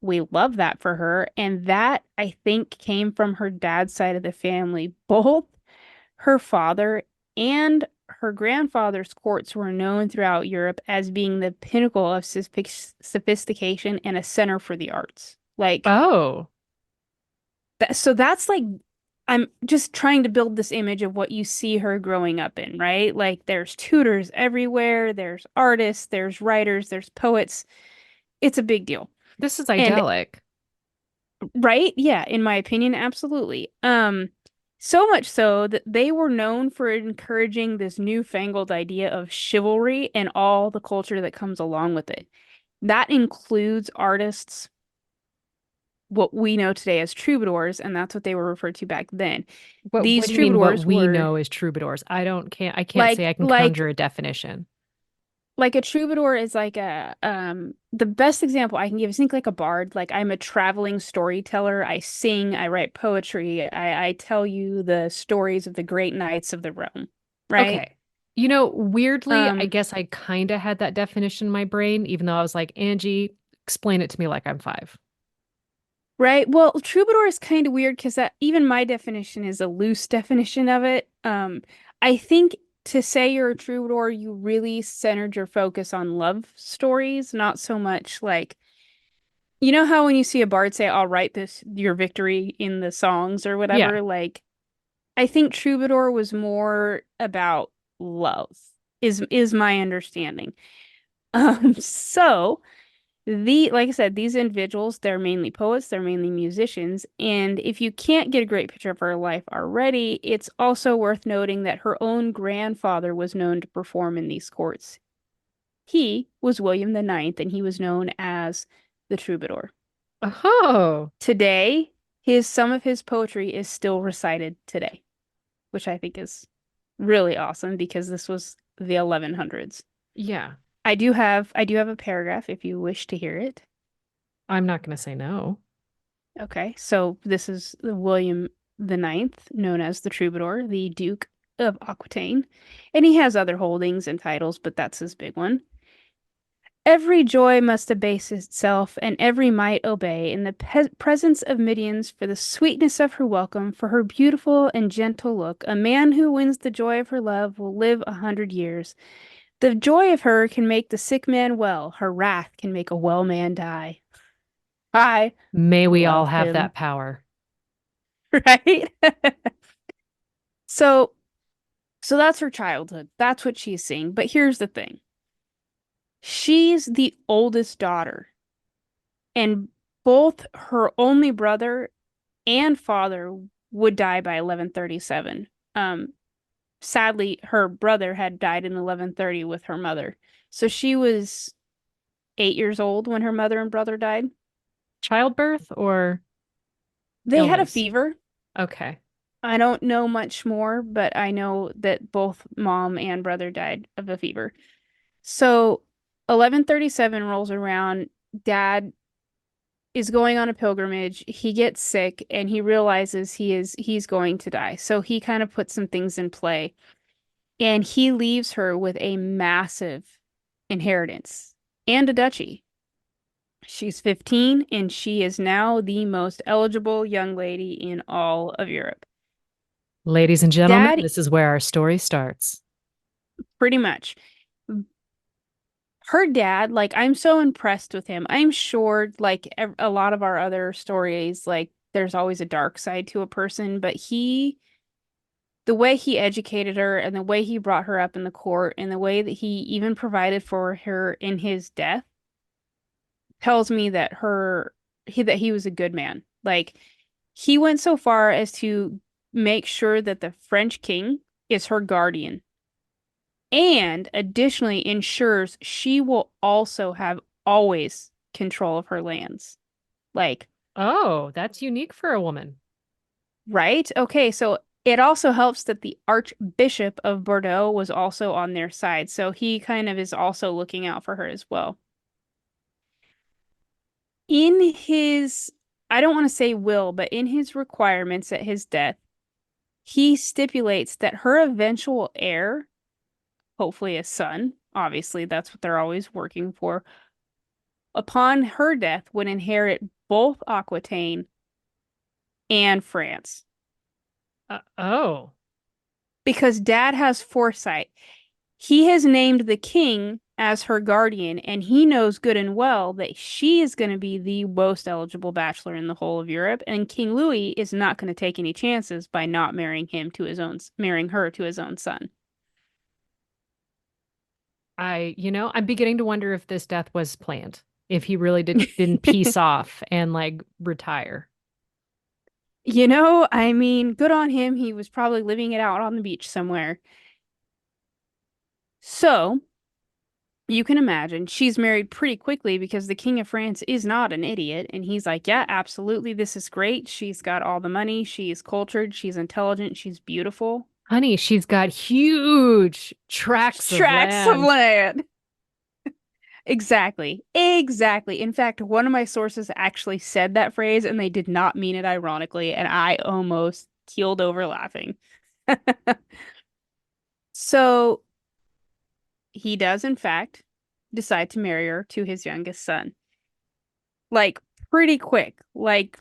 we love that for her. And that I think came from her dad's side of the family. Both her father and her grandfather's courts were known throughout Europe as being the pinnacle of sophistication and a center for the arts. Like Oh, that, so that's like I'm just trying to build this image of what you see her growing up in, right? Like there's tutors everywhere, there's artists, there's writers, there's poets. It's a big deal. this is And idyllic. right? Yeah, in my opinion, absolutely. So much so that they were known for encouraging this newfangled idea of chivalry and all the culture that comes along with it. That includes artists, what we know today as troubadours, and that's what they were referred to back then. What These do you mean what troubadours we were know as troubadours? I can't say like I can like conjure a definition. like a troubadour is like a the best example I can give is think like a bard. Like I'm a traveling storyteller. I sing, I write poetry, I tell you the stories of the great knights of the realm, right? Okay. You know, weirdly, I Um, guess I kind of had that definition in my brain, even though I was like, Angie, explain it to me like I'm five. right. Well, troubadour is kind of weird because that even my definition is a loose definition of it. I think to say you're a troubadour, you really centered your focus on love stories, not so much like you know how when you see a bard say, "I'll write this your victory in the songs" or Yeah. whatever, like I think troubadour was more about love, is my understanding. So like I said, these individuals, they're mainly poets, they're mainly musicians, and if you can't get a great picture of her life already, it's also worth noting that her own grandfather was known to perform in these courts. He was William the Ninth, and he was known as the troubadour. Oh, Today, his some of his poetry is still recited today, which I think is really awesome because this was the 1100s. yeah. I do have a paragraph if you wish to hear it. I'm not going to say no. Okay, so this is William the Ninth, known as the Troubadour, the Duke of Aquitaine, and he has other holdings and titles, but that's his big one. Every joy must abase itself, and every might obey in the presence of Midians for the sweetness of her welcome, for her beautiful and gentle look. A man who wins the joy of her love will live 100 years. The joy of her can make the sick man well, her wrath can make a well man die. I May we all love have him, that power. right? So, so that's her childhood. That's what she's seeing. But here's the thing. She's the oldest daughter, and both her only brother and father would die by 1137. Sadly, her brother had died in 1130 with her mother. So she was 8 years old when her mother and brother died. Childbirth or They had a illness? fever. Okay. I don't know much more, but I know that both mom and brother died of a fever. So 1137 rolls around. Dad is going on a pilgrimage. He gets sick and he realizes he's going to die. So he kind of puts some things in play and he leaves her with a massive inheritance and a duchy. She's 15 and she is now the most eligible young lady in all of Europe. Ladies and gentlemen, Dad, this is where our story starts. pretty much. Her dad, like, I'm so impressed with him. I'm sure, like, a lot of our other stories, like, there's always a dark side to a person, but the way he educated her and the way he brought her up in the court and the way that he even provided for her in his death tells me that that he was a good man. Like, he went so far as to make sure that the French king is her guardian and additionally ensures she will also have always control of her lands. Like, Oh, that's unique for a woman. right? Okay, so it also helps that the Archbishop of Bordeaux was also on their side. So he kind of is also looking out for her as well. In his, I don't want to say will, but in his requirements at his death, he stipulates that her eventual heir, hopefully a son, obviously that's what they're always working for, upon her death would inherit both Aquitaine and France. Oh, Because dad has foresight. He has named the king as her guardian, and he knows good and well that she is going to be the most eligible bachelor in the whole of Europe, and King Louis is not going to take any chances by not marrying her to his own son. I'm beginning to wonder if this death was planned. If he really didn't peace off and like retire. I mean, good on him. He was probably living it out on the beach somewhere. So, you can imagine she's married pretty quickly because the King of France is not an idiot. And he's like, yeah, absolutely. This is great. She's got all the money. She's cultured. She's intelligent. She's beautiful. Honey, she's got huge tracts of Tracts of land. land. Exactly. Exactly. In fact, one of my sources actually said that phrase and they did not mean it ironically. And I almost keeled over laughing. So he does, in fact, decide to marry her to his youngest son. Like, pretty quick. Like,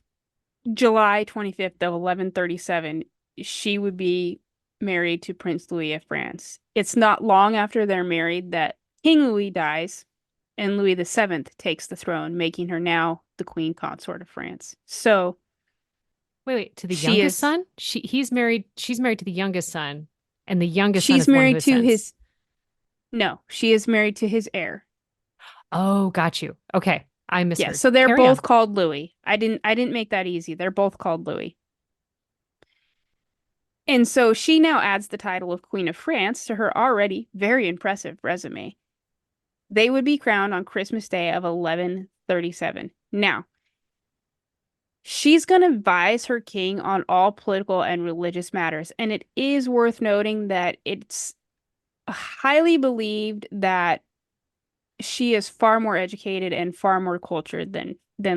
July 25th of 1137, she would be married to Prince Louis of France. It's not long after they're married that King Louis dies and Louis VII takes the throne, making her now the queen consort of France. So Wait, to the she youngest is son? She's married to the youngest son, and the youngest son she's is the one who married to ascends. his no, she is married to his heir. Oh, got you. Okay. I Yeah, misheard. so they're Carry both on. called Louis. I didn't make that easy. They're both called Louis. And so she now adds the title of Queen of France to her already very impressive resume. They would be crowned on Christmas Day of 1137. Now, she's going to advise her king on all political and religious matters, and it is worth noting that it's highly believed that she is far more educated and far more cultured than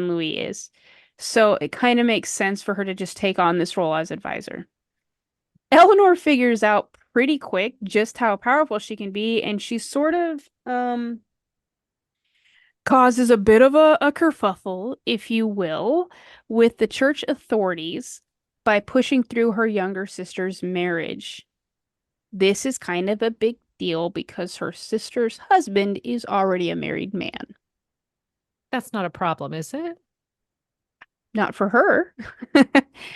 Louis is. So it kind of makes sense for her to just take on this role as advisor. Eleanor figures out pretty quick just how powerful she can be, and she sort of causes a bit of a kerfuffle, if you will, with the church authorities by pushing through her younger sister's marriage. This is kind of a big deal because her sister's husband is already a married man. That's not a problem, is it? Not for her.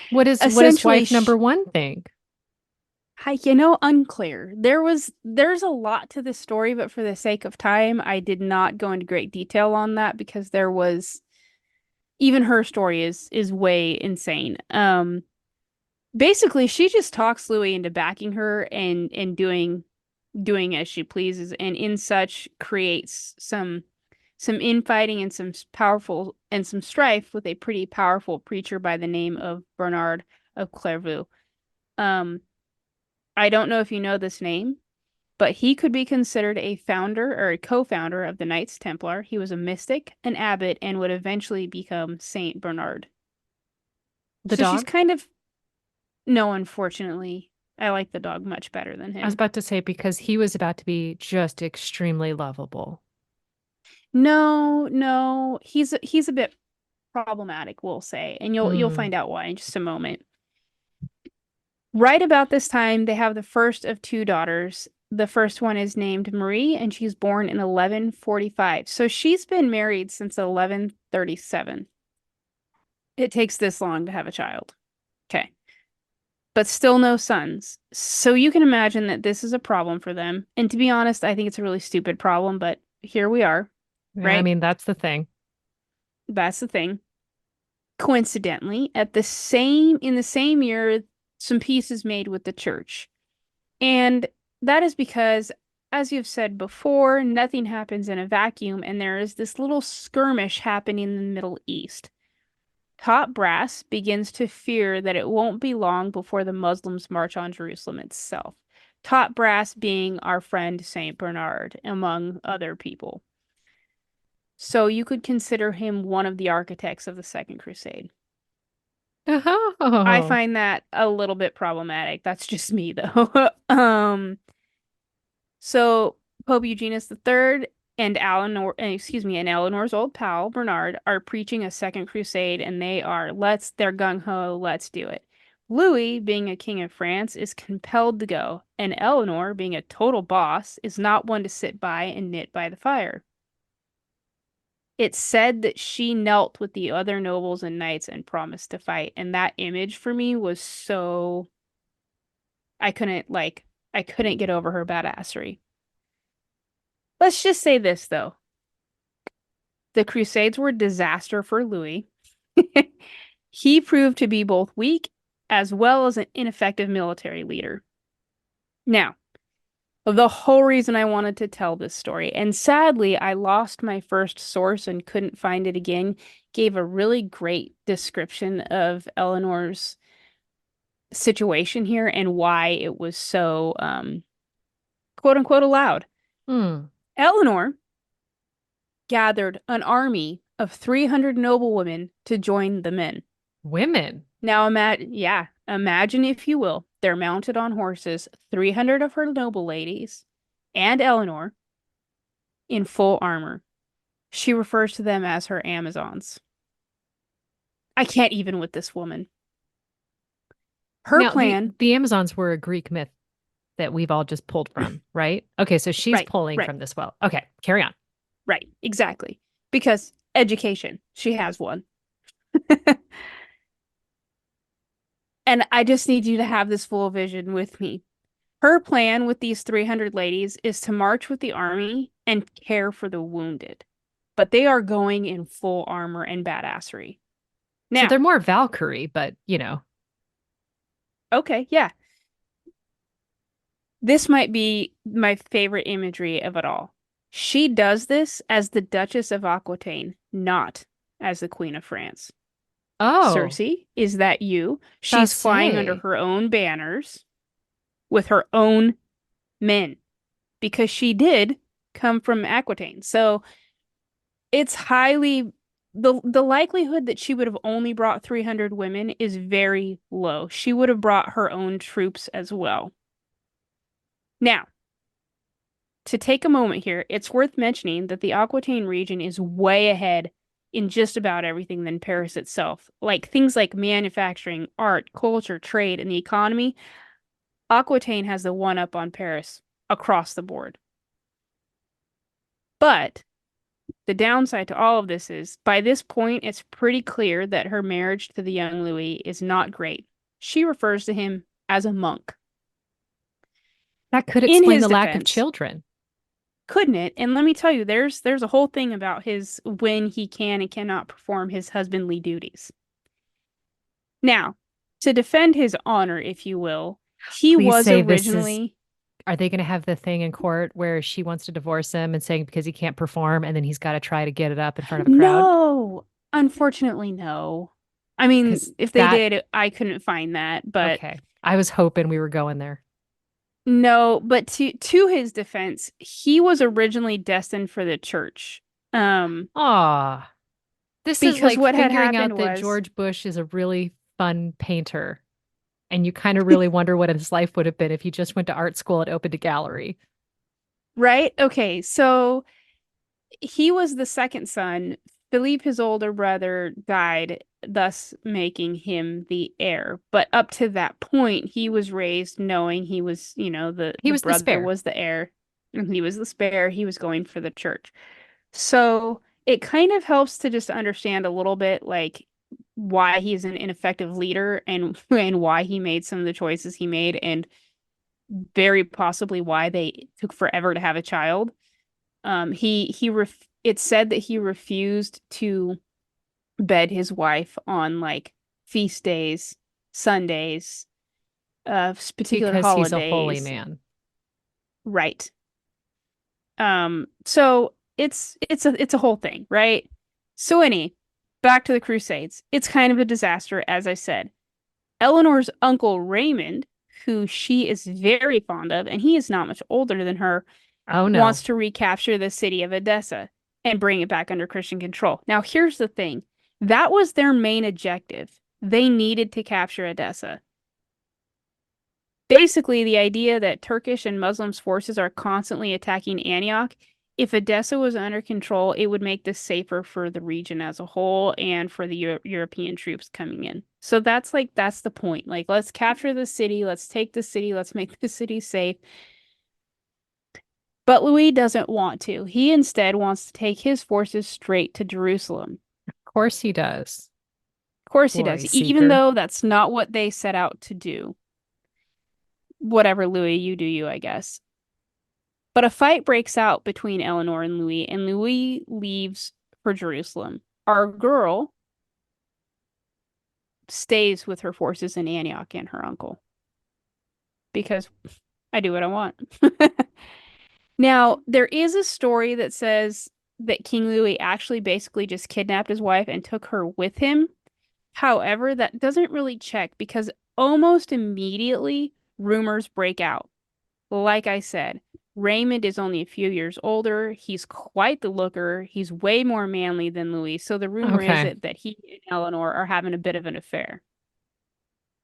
What is Essentially, wife number one think? unclear. There's a lot to this story, but for the sake of time, I did not go into great detail on that because there was even her story is way insane. Basically, she just talks Louis into backing her and doing as she pleases, and in such creates some infighting and some powerful and some strife with a pretty powerful preacher by the name of Bernard of Clairvaux. Um, I don't know if you know this name, but he could be considered a founder or a co-founder of the Knights Templar. He was a mystic, an abbot, and would eventually become Saint Bernard. The So she's dog? kind of no, unfortunately. I like the dog much better than I was him. about to say because he was about to be just extremely lovable. No, no, he's a bit problematic, we'll say, and you'll Hmm. find out why in just a moment. Right about this time, they have the first of two daughters. The first one is named Marie, and she's born in 1145. So she's been married since 1137. It takes this long to have a child. Okay. But still no sons. So you can imagine that this is a problem for them. And to be honest, I think it's a really stupid problem, but here we are, Yeah, I right? mean, that's the thing. That's the thing. Coincidentally, in the same year, some peace is made with the church. And that is because, as you've said before, nothing happens in a vacuum, and there is this little skirmish happening in the Middle East. Top brass begins to fear that it won't be long before the Muslims march on Jerusalem itself. Top brass being our friend Saint Bernard, among other people. So you could consider him one of the architects of the Second Crusade. I Oh, find that a little bit problematic. That's just me, though. So Pope Eugenius III and Eleanor's old pal Bernard are preaching a second crusade, and they're gung ho, let's do it. Louis, being a king of France, is compelled to go, and Eleanor, being a total boss, is not one to sit by and knit by the fire. It's said that she knelt with the other nobles and knights and promised to fight, and that image for me was so I couldn't like I couldn't get over her badassery. Let's just say this though. The Crusades were a disaster for Louis. He proved to be both weak as well as an ineffective military leader. Now, the whole reason I wanted to tell this story, and sadly, I lost my first source and couldn't find it again, gave a really great description of Eleanor's situation here and why it was so quote unquote allowed. Hmm. Eleanor gathered an army of 300 noblewomen to join the men. Women. Now imagine if you will, they're mounted on horses, 300 of her noble ladies and Eleanor in full armor. She refers to them as her Amazons. I can't even with this woman. Her Now, the plan, the Amazons were a Greek myth that we've all just pulled from, right? Okay, so she's right, pulling right, from this well. Okay, carry on. right, exactly. Because education, she has one. And I just need you to have this full vision with me. Her plan with these 300 ladies is to march with the army and care for the wounded. But they are going in full armor and badassery. So Now, they're more Valkyrie, but you know. okay, yeah. This might be my favorite imagery of it all. She does this as the Duchess of Aquitaine, not as the Queen of France. Oh, Cersei, is that you? ça She's flying under say. her own banners with her own men because she did come from Aquitaine. So it's highly the likelihood that she would have only brought 300 women is very low. She would have brought her own troops as well. Now, to take a moment here, it's worth mentioning that the Aquitaine region is way ahead in just about everything than Paris itself. Like things like manufacturing, art, culture, trade, and the economy, Aquitaine has the one up on Paris across the board. But the downside to all of this is by this point, it's pretty clear that her marriage to the young Louis is not great. She refers to him as a monk. That could In explain his the lack of defense, children. couldn't it? And let me tell you, there's a whole thing about his when he can and cannot perform his husbandly duties. Now, to defend his honor, if you will, he Please was say this is, originally are they going to have the thing in court where she wants to divorce him and saying because he can't perform and then he's got to try to get it up in front of a crowd? no, unfortunately, no. I mean, Because if they that, did, I couldn't find that, but okay. I was hoping we were going there. no, but to his defense, he was originally destined for the church. Um, Aw, this is because like what had figuring happened out that was, George Bush is a really fun painter. And you kind of really wonder what his life would have been if he just went to art school and opened a gallery. right? Okay, so he was the second son. Philippe, his older brother, died, thus making him the heir. But up to that point, he was raised knowing he was, He the was the brother spare. was the heir, and he was the spare. He was going for the church. So it kind of helps to just understand a little bit like why he's an ineffective leader and why he made some of the choices he made and very possibly why they took forever to have a child. It said that he refused to bed his wife on like feast days, Sundays, particular Because he's a holy holidays. man. Right. So it's a whole thing, right? So back to the Crusades. It's kind of a disaster, as I said. Eleanor's uncle Raymond, who she is very fond of, and he is not much older than her, Oh no. wants to recapture the city of Edessa and bring it back under Christian control. Now, here's the thing. That was their main objective. They needed to capture Edessa. Basically, the idea that Turkish and Muslim forces are constantly attacking Antioch, if Edessa was under control, it would make this safer for the region as a whole and for the European troops coming in. So that's the point. Like, let's capture the city, let's take the city, let's make the city safe. But Louis doesn't want to. He instead wants to take his forces straight to Jerusalem. Of course he does. Of course he Glory does, even seeker. though that's not what they set out to do. Whatever, Louis, you do you, I guess. But a fight breaks out between Eleanor and Louis leaves for Jerusalem. Our girl stays with her forces in Antioch and her uncle because I do what I want. Now, there is a story that says that King Louis actually basically just kidnapped his wife and took her with him. However, that doesn't really check because almost immediately rumors break out. Like I said, Raymond is only a few years older. He's quite the looker. He's way more manly than Louis. So the rumor is Okay. that he and Eleanor are having a bit of an affair.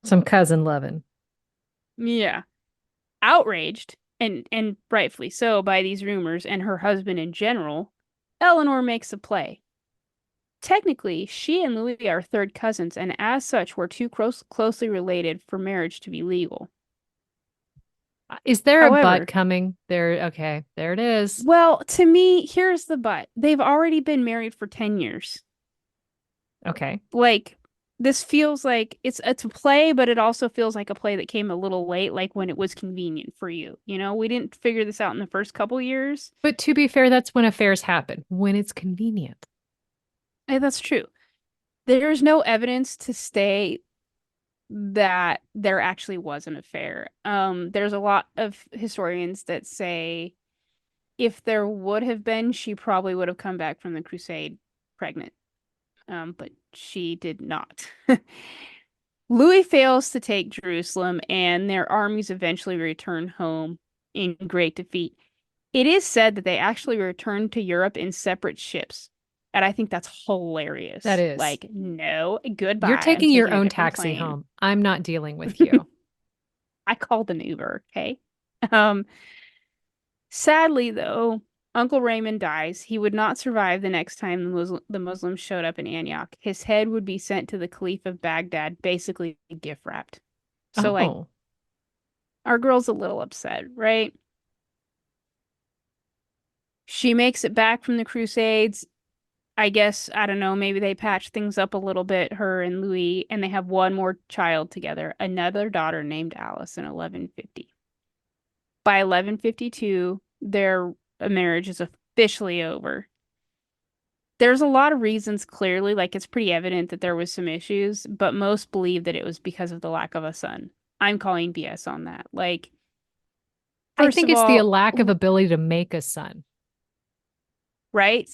Some cousin loving. Yeah. Outraged, and rightfully so, by these rumors and her husband in general, Eleanor makes a play. Technically, she and Louis are third cousins, and as such, were too closely related for marriage to be legal. Is there a butt However, coming? There, okay, there it is. well, to me, here's the but. They've already been married for 10 years. Okay. Like, this feels like it's a play, but it also feels like a play that came a little late, like when it was convenient for you. You know, we didn't figure this out in the first couple years. But to be fair, that's when affairs happen, when it's convenient. That's true. There's no evidence to state that there actually was an affair. There's a lot of historians that say if there would have been, she probably would have come back from the crusade pregnant. But she did not. Louis fails to take Jerusalem, and their armies eventually return home in great defeat. It is said that they actually returned to Europe in separate ships. And I think that's That hilarious. is. Like, no, You're goodbye. I'm taking your taking a own different taxi plane. home. I'm not dealing with you. I called an Uber, okay? Um, Sadly, though, Uncle Raymond dies. He would not survive the next time the Muslims showed up in Antioch. His head would be sent to the Caliph of Baghdad, basically gift wrapped. So, like, Oh, our girl's a little upset, right? She makes it back from the Crusades. I guess, I don't know, maybe they patch things up a little bit, her and Louis, and they have one more child together, another daughter named Alice in 1150. By 1152, their marriage is officially over. There's a lot of reasons, clearly, like it's pretty evident that there was some issues, but most believe that it was because of the lack of a son. I'm calling BS on that. Like, I first think of it's the all, lack of ability to make a son. right?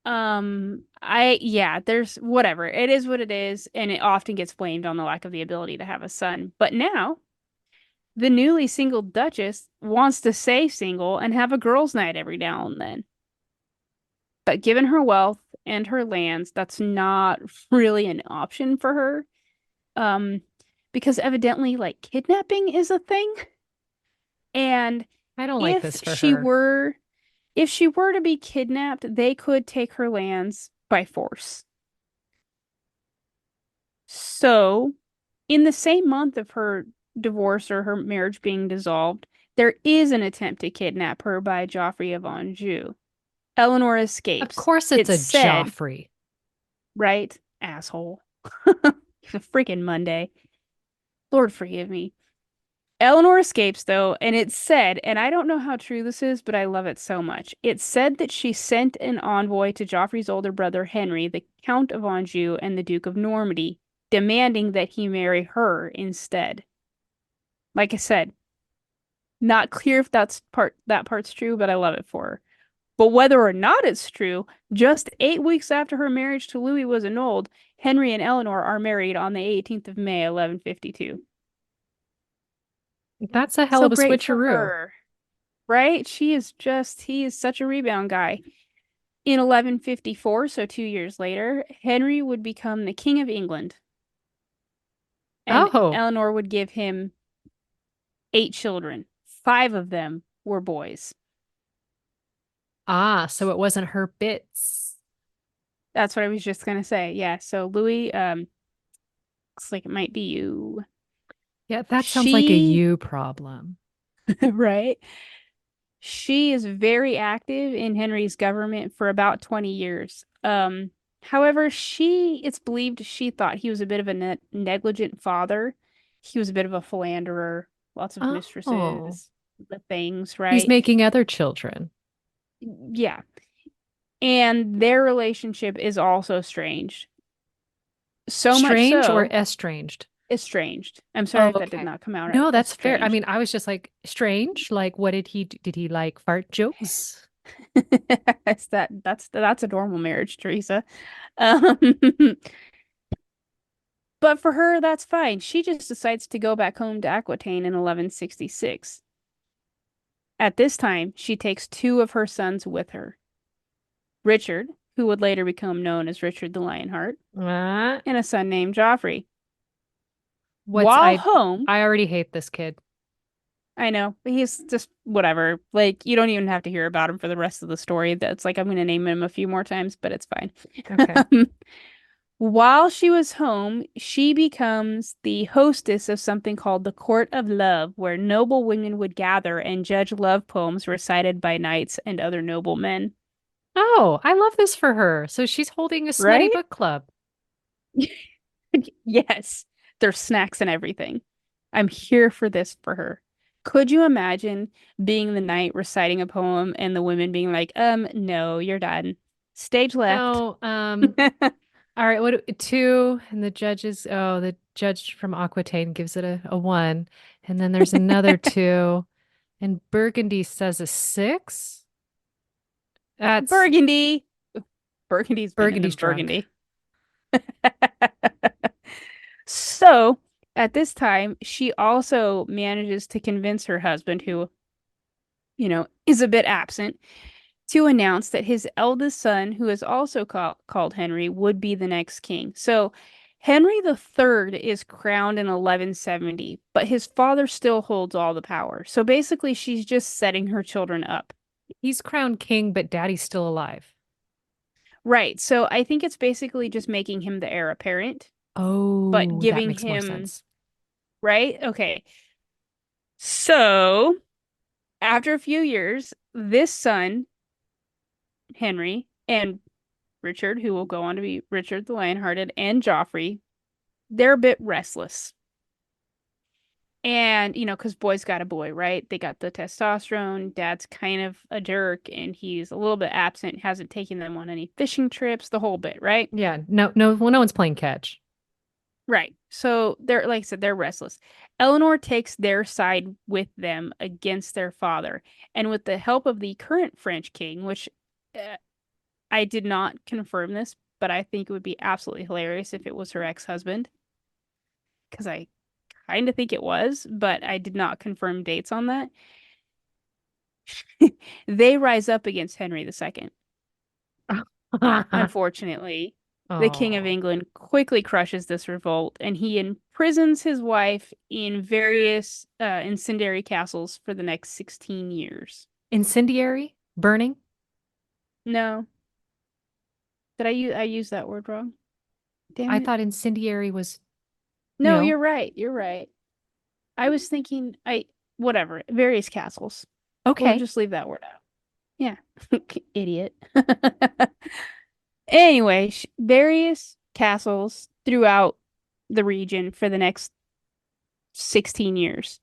Yeah, there's whatever. It is what it is, and it often gets blamed on the lack of the ability to have a son. But now, the newly single Duchess wants to stay single and have a girls' night every now and then. But given her wealth and her lands, that's not really an option for her. Um, because evidently, like, kidnapping is a thing. And I don't like if this for she her. were if she were to be kidnapped, they could take her lands by force. So, in the same month of her divorce or her marriage being dissolved, there is an attempt to kidnap her by Geoffrey of Anjou. Eleanor Of escapes. course, it's It's a said, Joffrey. right? Asshole. It's a freaking Monday. Lord forgive me. Eleanor escapes, though, and it's said, and I don't know how true this is, but I love it so much. It's said that she sent an envoy to Joffrey's older brother Henry, the Count of Anjou, and the Duke of Normandy, demanding that he marry her instead. Like I said, not clear if that part's true, but I love it for her. But whether or not it's true, just 8 weeks after her marriage to Louis was annulled, Henry and Eleanor are married on the 18th of May, 1152. That's a hell So of a great for switcheroo. her, right? He is such a rebound guy. In 1154, so 2 years later, Henry would become the King of England, and Oh, Eleanor would give him 8 children. 5 of them were boys. so it wasn't her bits. That's what I was just gonna say. Yeah, so Louis, looks like it might be you. Yeah, that sounds like a She, you problem. right? She is very active in Henry's government for about 20 years. However, it's believed she thought he was a bit of a negligent father. He was a bit of a philanderer, lots of Oh, mistresses, the things, he's right? making other children. Yeah. And their relationship is also strange. So much Strange or so, estranged? estranged. I'm sorry Oh, if that did okay. not come out right. No, that's fair. I Estranged. mean, I was just like, strange. Like, what did he do? Did he like fart jokes? That's a normal marriage, Teresa. Um, but for her, that's fine. She just decides to go back home to Aquitaine in 1166. At this time, she takes two of her sons with her. Richard, who would later become known as Richard the Lionheart, Uh, and a son named Joffrey. what's While home, I already hate this kid. I know, but he's just whatever. Like, you don't even have to hear about him for the rest of the story. That's like, I'm going to name him a few more times, but it's fine. Okay. While she was home, she becomes the hostess of something called the Court of Love, where noble women would gather and judge love poems recited by knights and other noble men. Oh, I love this for her. So she's holding a smutty Right? book club. Yes, there's snacks and everything. I'm here for this for her. Could you imagine being the knight reciting a poem and the women being like, no, you're done. Stage left. No, all right, two, and the judge from Aquitaine gives it a one. And then there's another two, and Burgundy says a six. That's Burgundy. Burgundy's been in the Burgundy's drunk. Burgundy. So, at this time, she also manages to convince her husband, who, is a bit absent, to announce that his eldest son, who is also called Henry, would be the next king. So, Henry the Third is crowned in 1170, but his father still holds all the power. So basically, she's just setting her children up. He's crowned king, but daddy's still alive. Right. So I think it's basically just making him the heir apparent, but Oh, that giving makes more him, sense. right? Okay. So after a few years, this son, Henry, and Richard, who will go on to be Richard the Lionhearted, and Joffrey, they're a bit restless. And, because boys got a boy, right? They got the testosterone. Dad's kind of a jerk and he's a little bit absent, hasn't taken them on any fishing trips, the whole bit, right? Yeah, no, no, well, no one's playing catch. Right. So they're, like I said, they're restless. Eleanor takes their side with them against their father. And with the help of the current French king, which uh, I did not confirm this, but I think it would be absolutely hilarious if it was her ex-husband, because I kind of think it was, but I did not confirm dates on that. They rise up against Henry II. Unfortunately, the King of Oh, England quickly crushes this revolt and he imprisons his wife in various incendiary castles for the next 16 years. incendiary, burning. No, did I use that word wrong? Damn I it. thought incendiary was, you No, know, you're right. You're right. I was thinking whatever, various castles. We'll okay. just leave that word out. Yeah. Idiot. Anyway, various castles throughout the region for the next 16 years.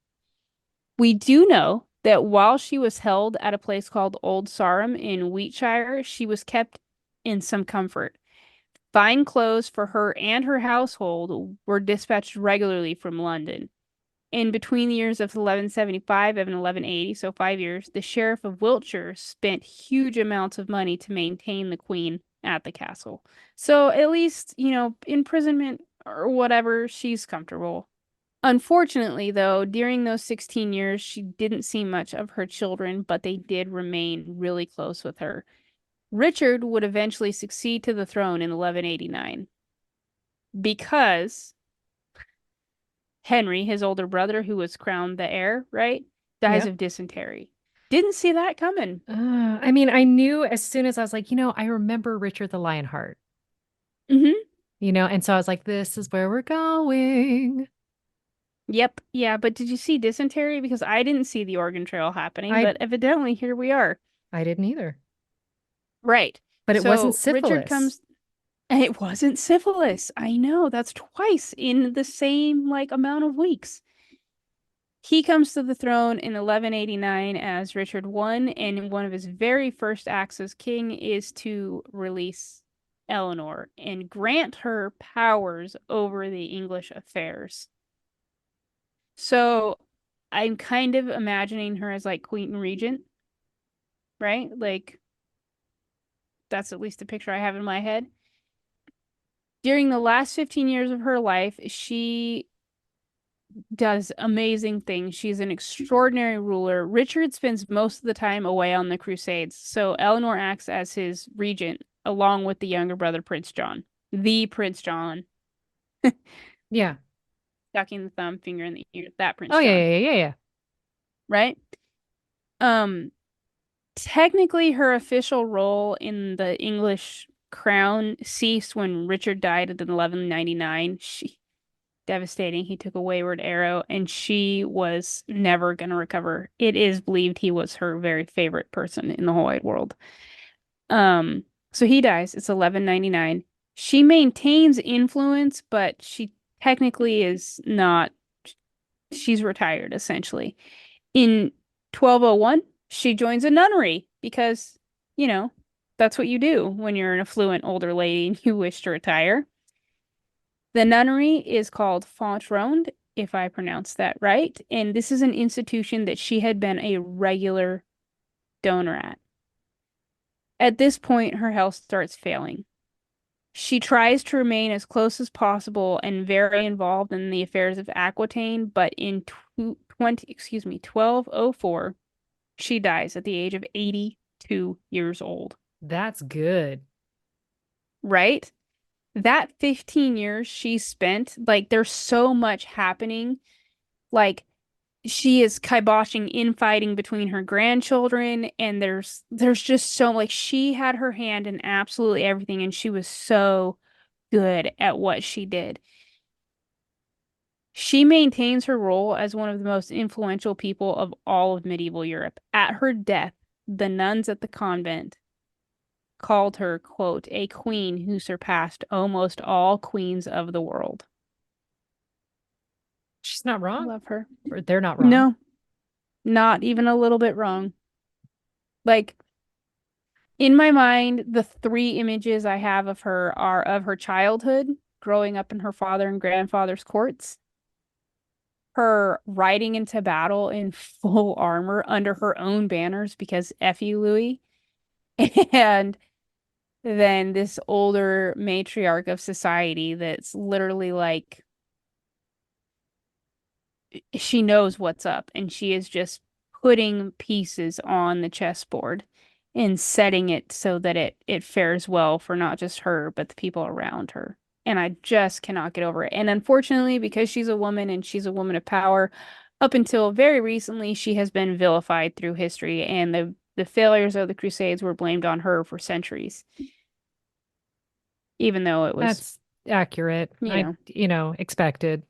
We do know that while she was held at a place called Old Sarum in Wheatshire, she was kept in some comfort. Fine clothes for her and her household were dispatched regularly from London. In between the years of 1175 and 1180, so 5 years, the Sheriff of Wiltshire spent huge amounts of money to maintain the Queen at the castle. So at least, imprisonment or whatever, she's comfortable. Unfortunately, though, during those 16 years, she didn't see much of her children, but they did remain really close with her. Richard would eventually succeed to the throne in 1189 because Henry, his older brother, who was crowned the heir, right, dies Yep. of dysentery. Didn't see that coming. I mean, I knew as soon as I was like, I remember Richard the Lionheart, Hmm. and so I was like, this is where we're going. Yep. Yeah, but did you see dysentery? Because I didn't see the Oregon Trail happening, I but evidently here we are. I didn't either. Right. But it wasn't So Richard syphilis. comes. And it wasn't syphilis. I know. That's twice in the same amount of weeks. He comes to the throne in 1189 as Richard I, and one of his very first acts as king is to release Eleanor and grant her powers over the English affairs. So I'm kind of imagining her as like Queen Regent, right? Like that's at least the picture I have in my head. During the last 15 years of her life, she does amazing things. She's an extraordinary ruler. Richard spends most of the time away on the Crusades, so Eleanor acts as his regent along with the younger brother, Prince John. The Prince John. Yeah. Ducking the thumb, finger in the ear. That Oh Prince yeah, John, yeah, yeah, yeah. right? Um, Technically, her official role in the English crown ceased when Richard died in 1199. She devastating. He took a wayward arrow, and she was never going to recover. It is believed he was her very favorite person in the whole wide world. So he dies. It's 1199. She maintains influence, but she technically is not. She's retired essentially. In 1201, she joins a nunnery because, you know, that's what you do when you're an affluent older lady and you wish to retire. The nunnery is called Font Ronde, if I pronounced that right, and this is an institution that she had been a regular donor at. At this point, her health starts failing. She tries to remain as close as possible and very involved in the affairs of Aquitaine, but in 1204, she dies at the age of 82 years old, That's good. right? That 15 years she spent, like, there's so much happening. Like, she is kiboshing infighting between her grandchildren, and there's just so like she had her hand in absolutely everything, and she was so good at what she did. She maintains her role as one of the most influential people of all of medieval Europe. At her death, the nuns at the convent called her, quote, a queen who surpassed almost all queens of the world. She's not I wrong. love her. Or they're not wrong. No, not even a little bit wrong. Like, in my mind, the three images I have of her are of her childhood, growing up in her father and grandfather's courts, her riding into battle in full armor under her own banners because F you, Louis, and then this older matriarch of society that's literally like she knows what's up and she is just putting pieces on the chessboard and setting it so that it fares well for not just her but the people around her. And I just cannot get over it. And unfortunately, because she's a woman and she's a woman of power, up until very recently, she has been vilified through history, and the failures of the Crusades were blamed on her for centuries, even though it was, That's accurate. you I, know, expected.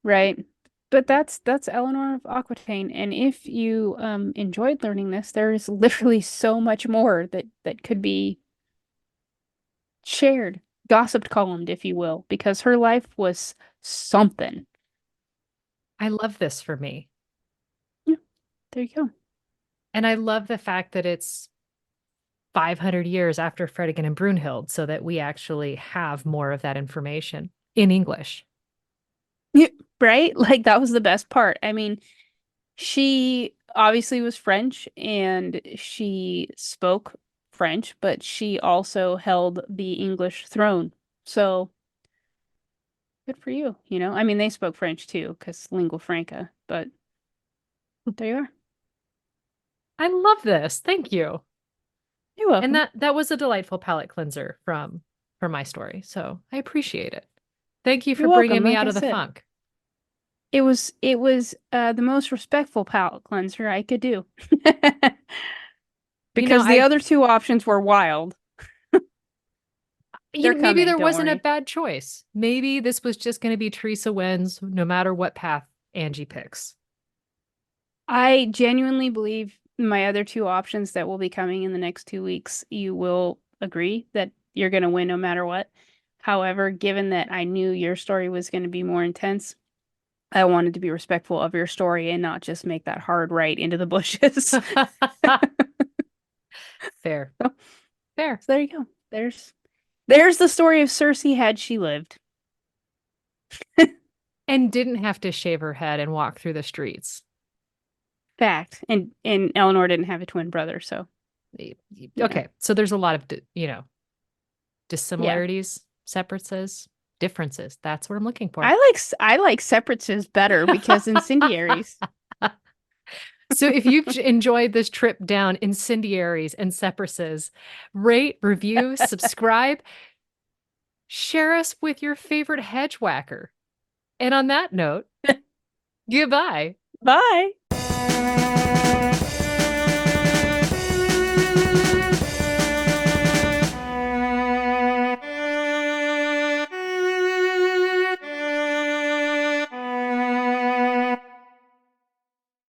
right. But that's Eleanor of Aquitaine, and if you enjoyed learning this, there is literally so much more that could be shared, gossiped columned, if you will, because her life was something. I love this for me. Yeah, there you go. And I love the fact that it's 500 years after Fredegonde and Brunhild so that we actually have more of that information in English. Yeah, right? Like that was the best part. I mean, she obviously was French and she spoke French, but she also held the English throne. So good for you, you know? I mean, they spoke French too, because lingua franca, but there you are. I love this. Thank you. You're And welcome. that was a delightful palate cleanser from my story. So I appreciate it. Thank you for You're bringing welcome. me Like out I of the said, funk. it was the most respectful palate cleanser I could do. You know, Because the I other two options were wild. They're maybe coming, there don't wasn't a worry. bad choice. Maybe this was just going to be Teresa wins no matter what path Angie picks. I genuinely believe my other two options that will be coming in the next 2 weeks, you will agree that you're going to win no matter what. However, given that I knew your story was going to be more intense, I wanted to be respectful of your story and not just make that hard right into the bushes. Fair. So, Fair. so there you go. There's There's the story of Cersei had she lived. And didn't have to shave her head and walk through the streets. Fact. And Eleanor didn't have a twin brother, so yeah. Okay, so there's a lot of, Yeah. dissimilarities, separates, differences. That's what I'm looking for. I like separatists better because incendiaries. So if you've enjoyed this trip down incendiaries and separates, rate, review, subscribe, share us with your favorite hedge whacker. And on that note, goodbye. Bye.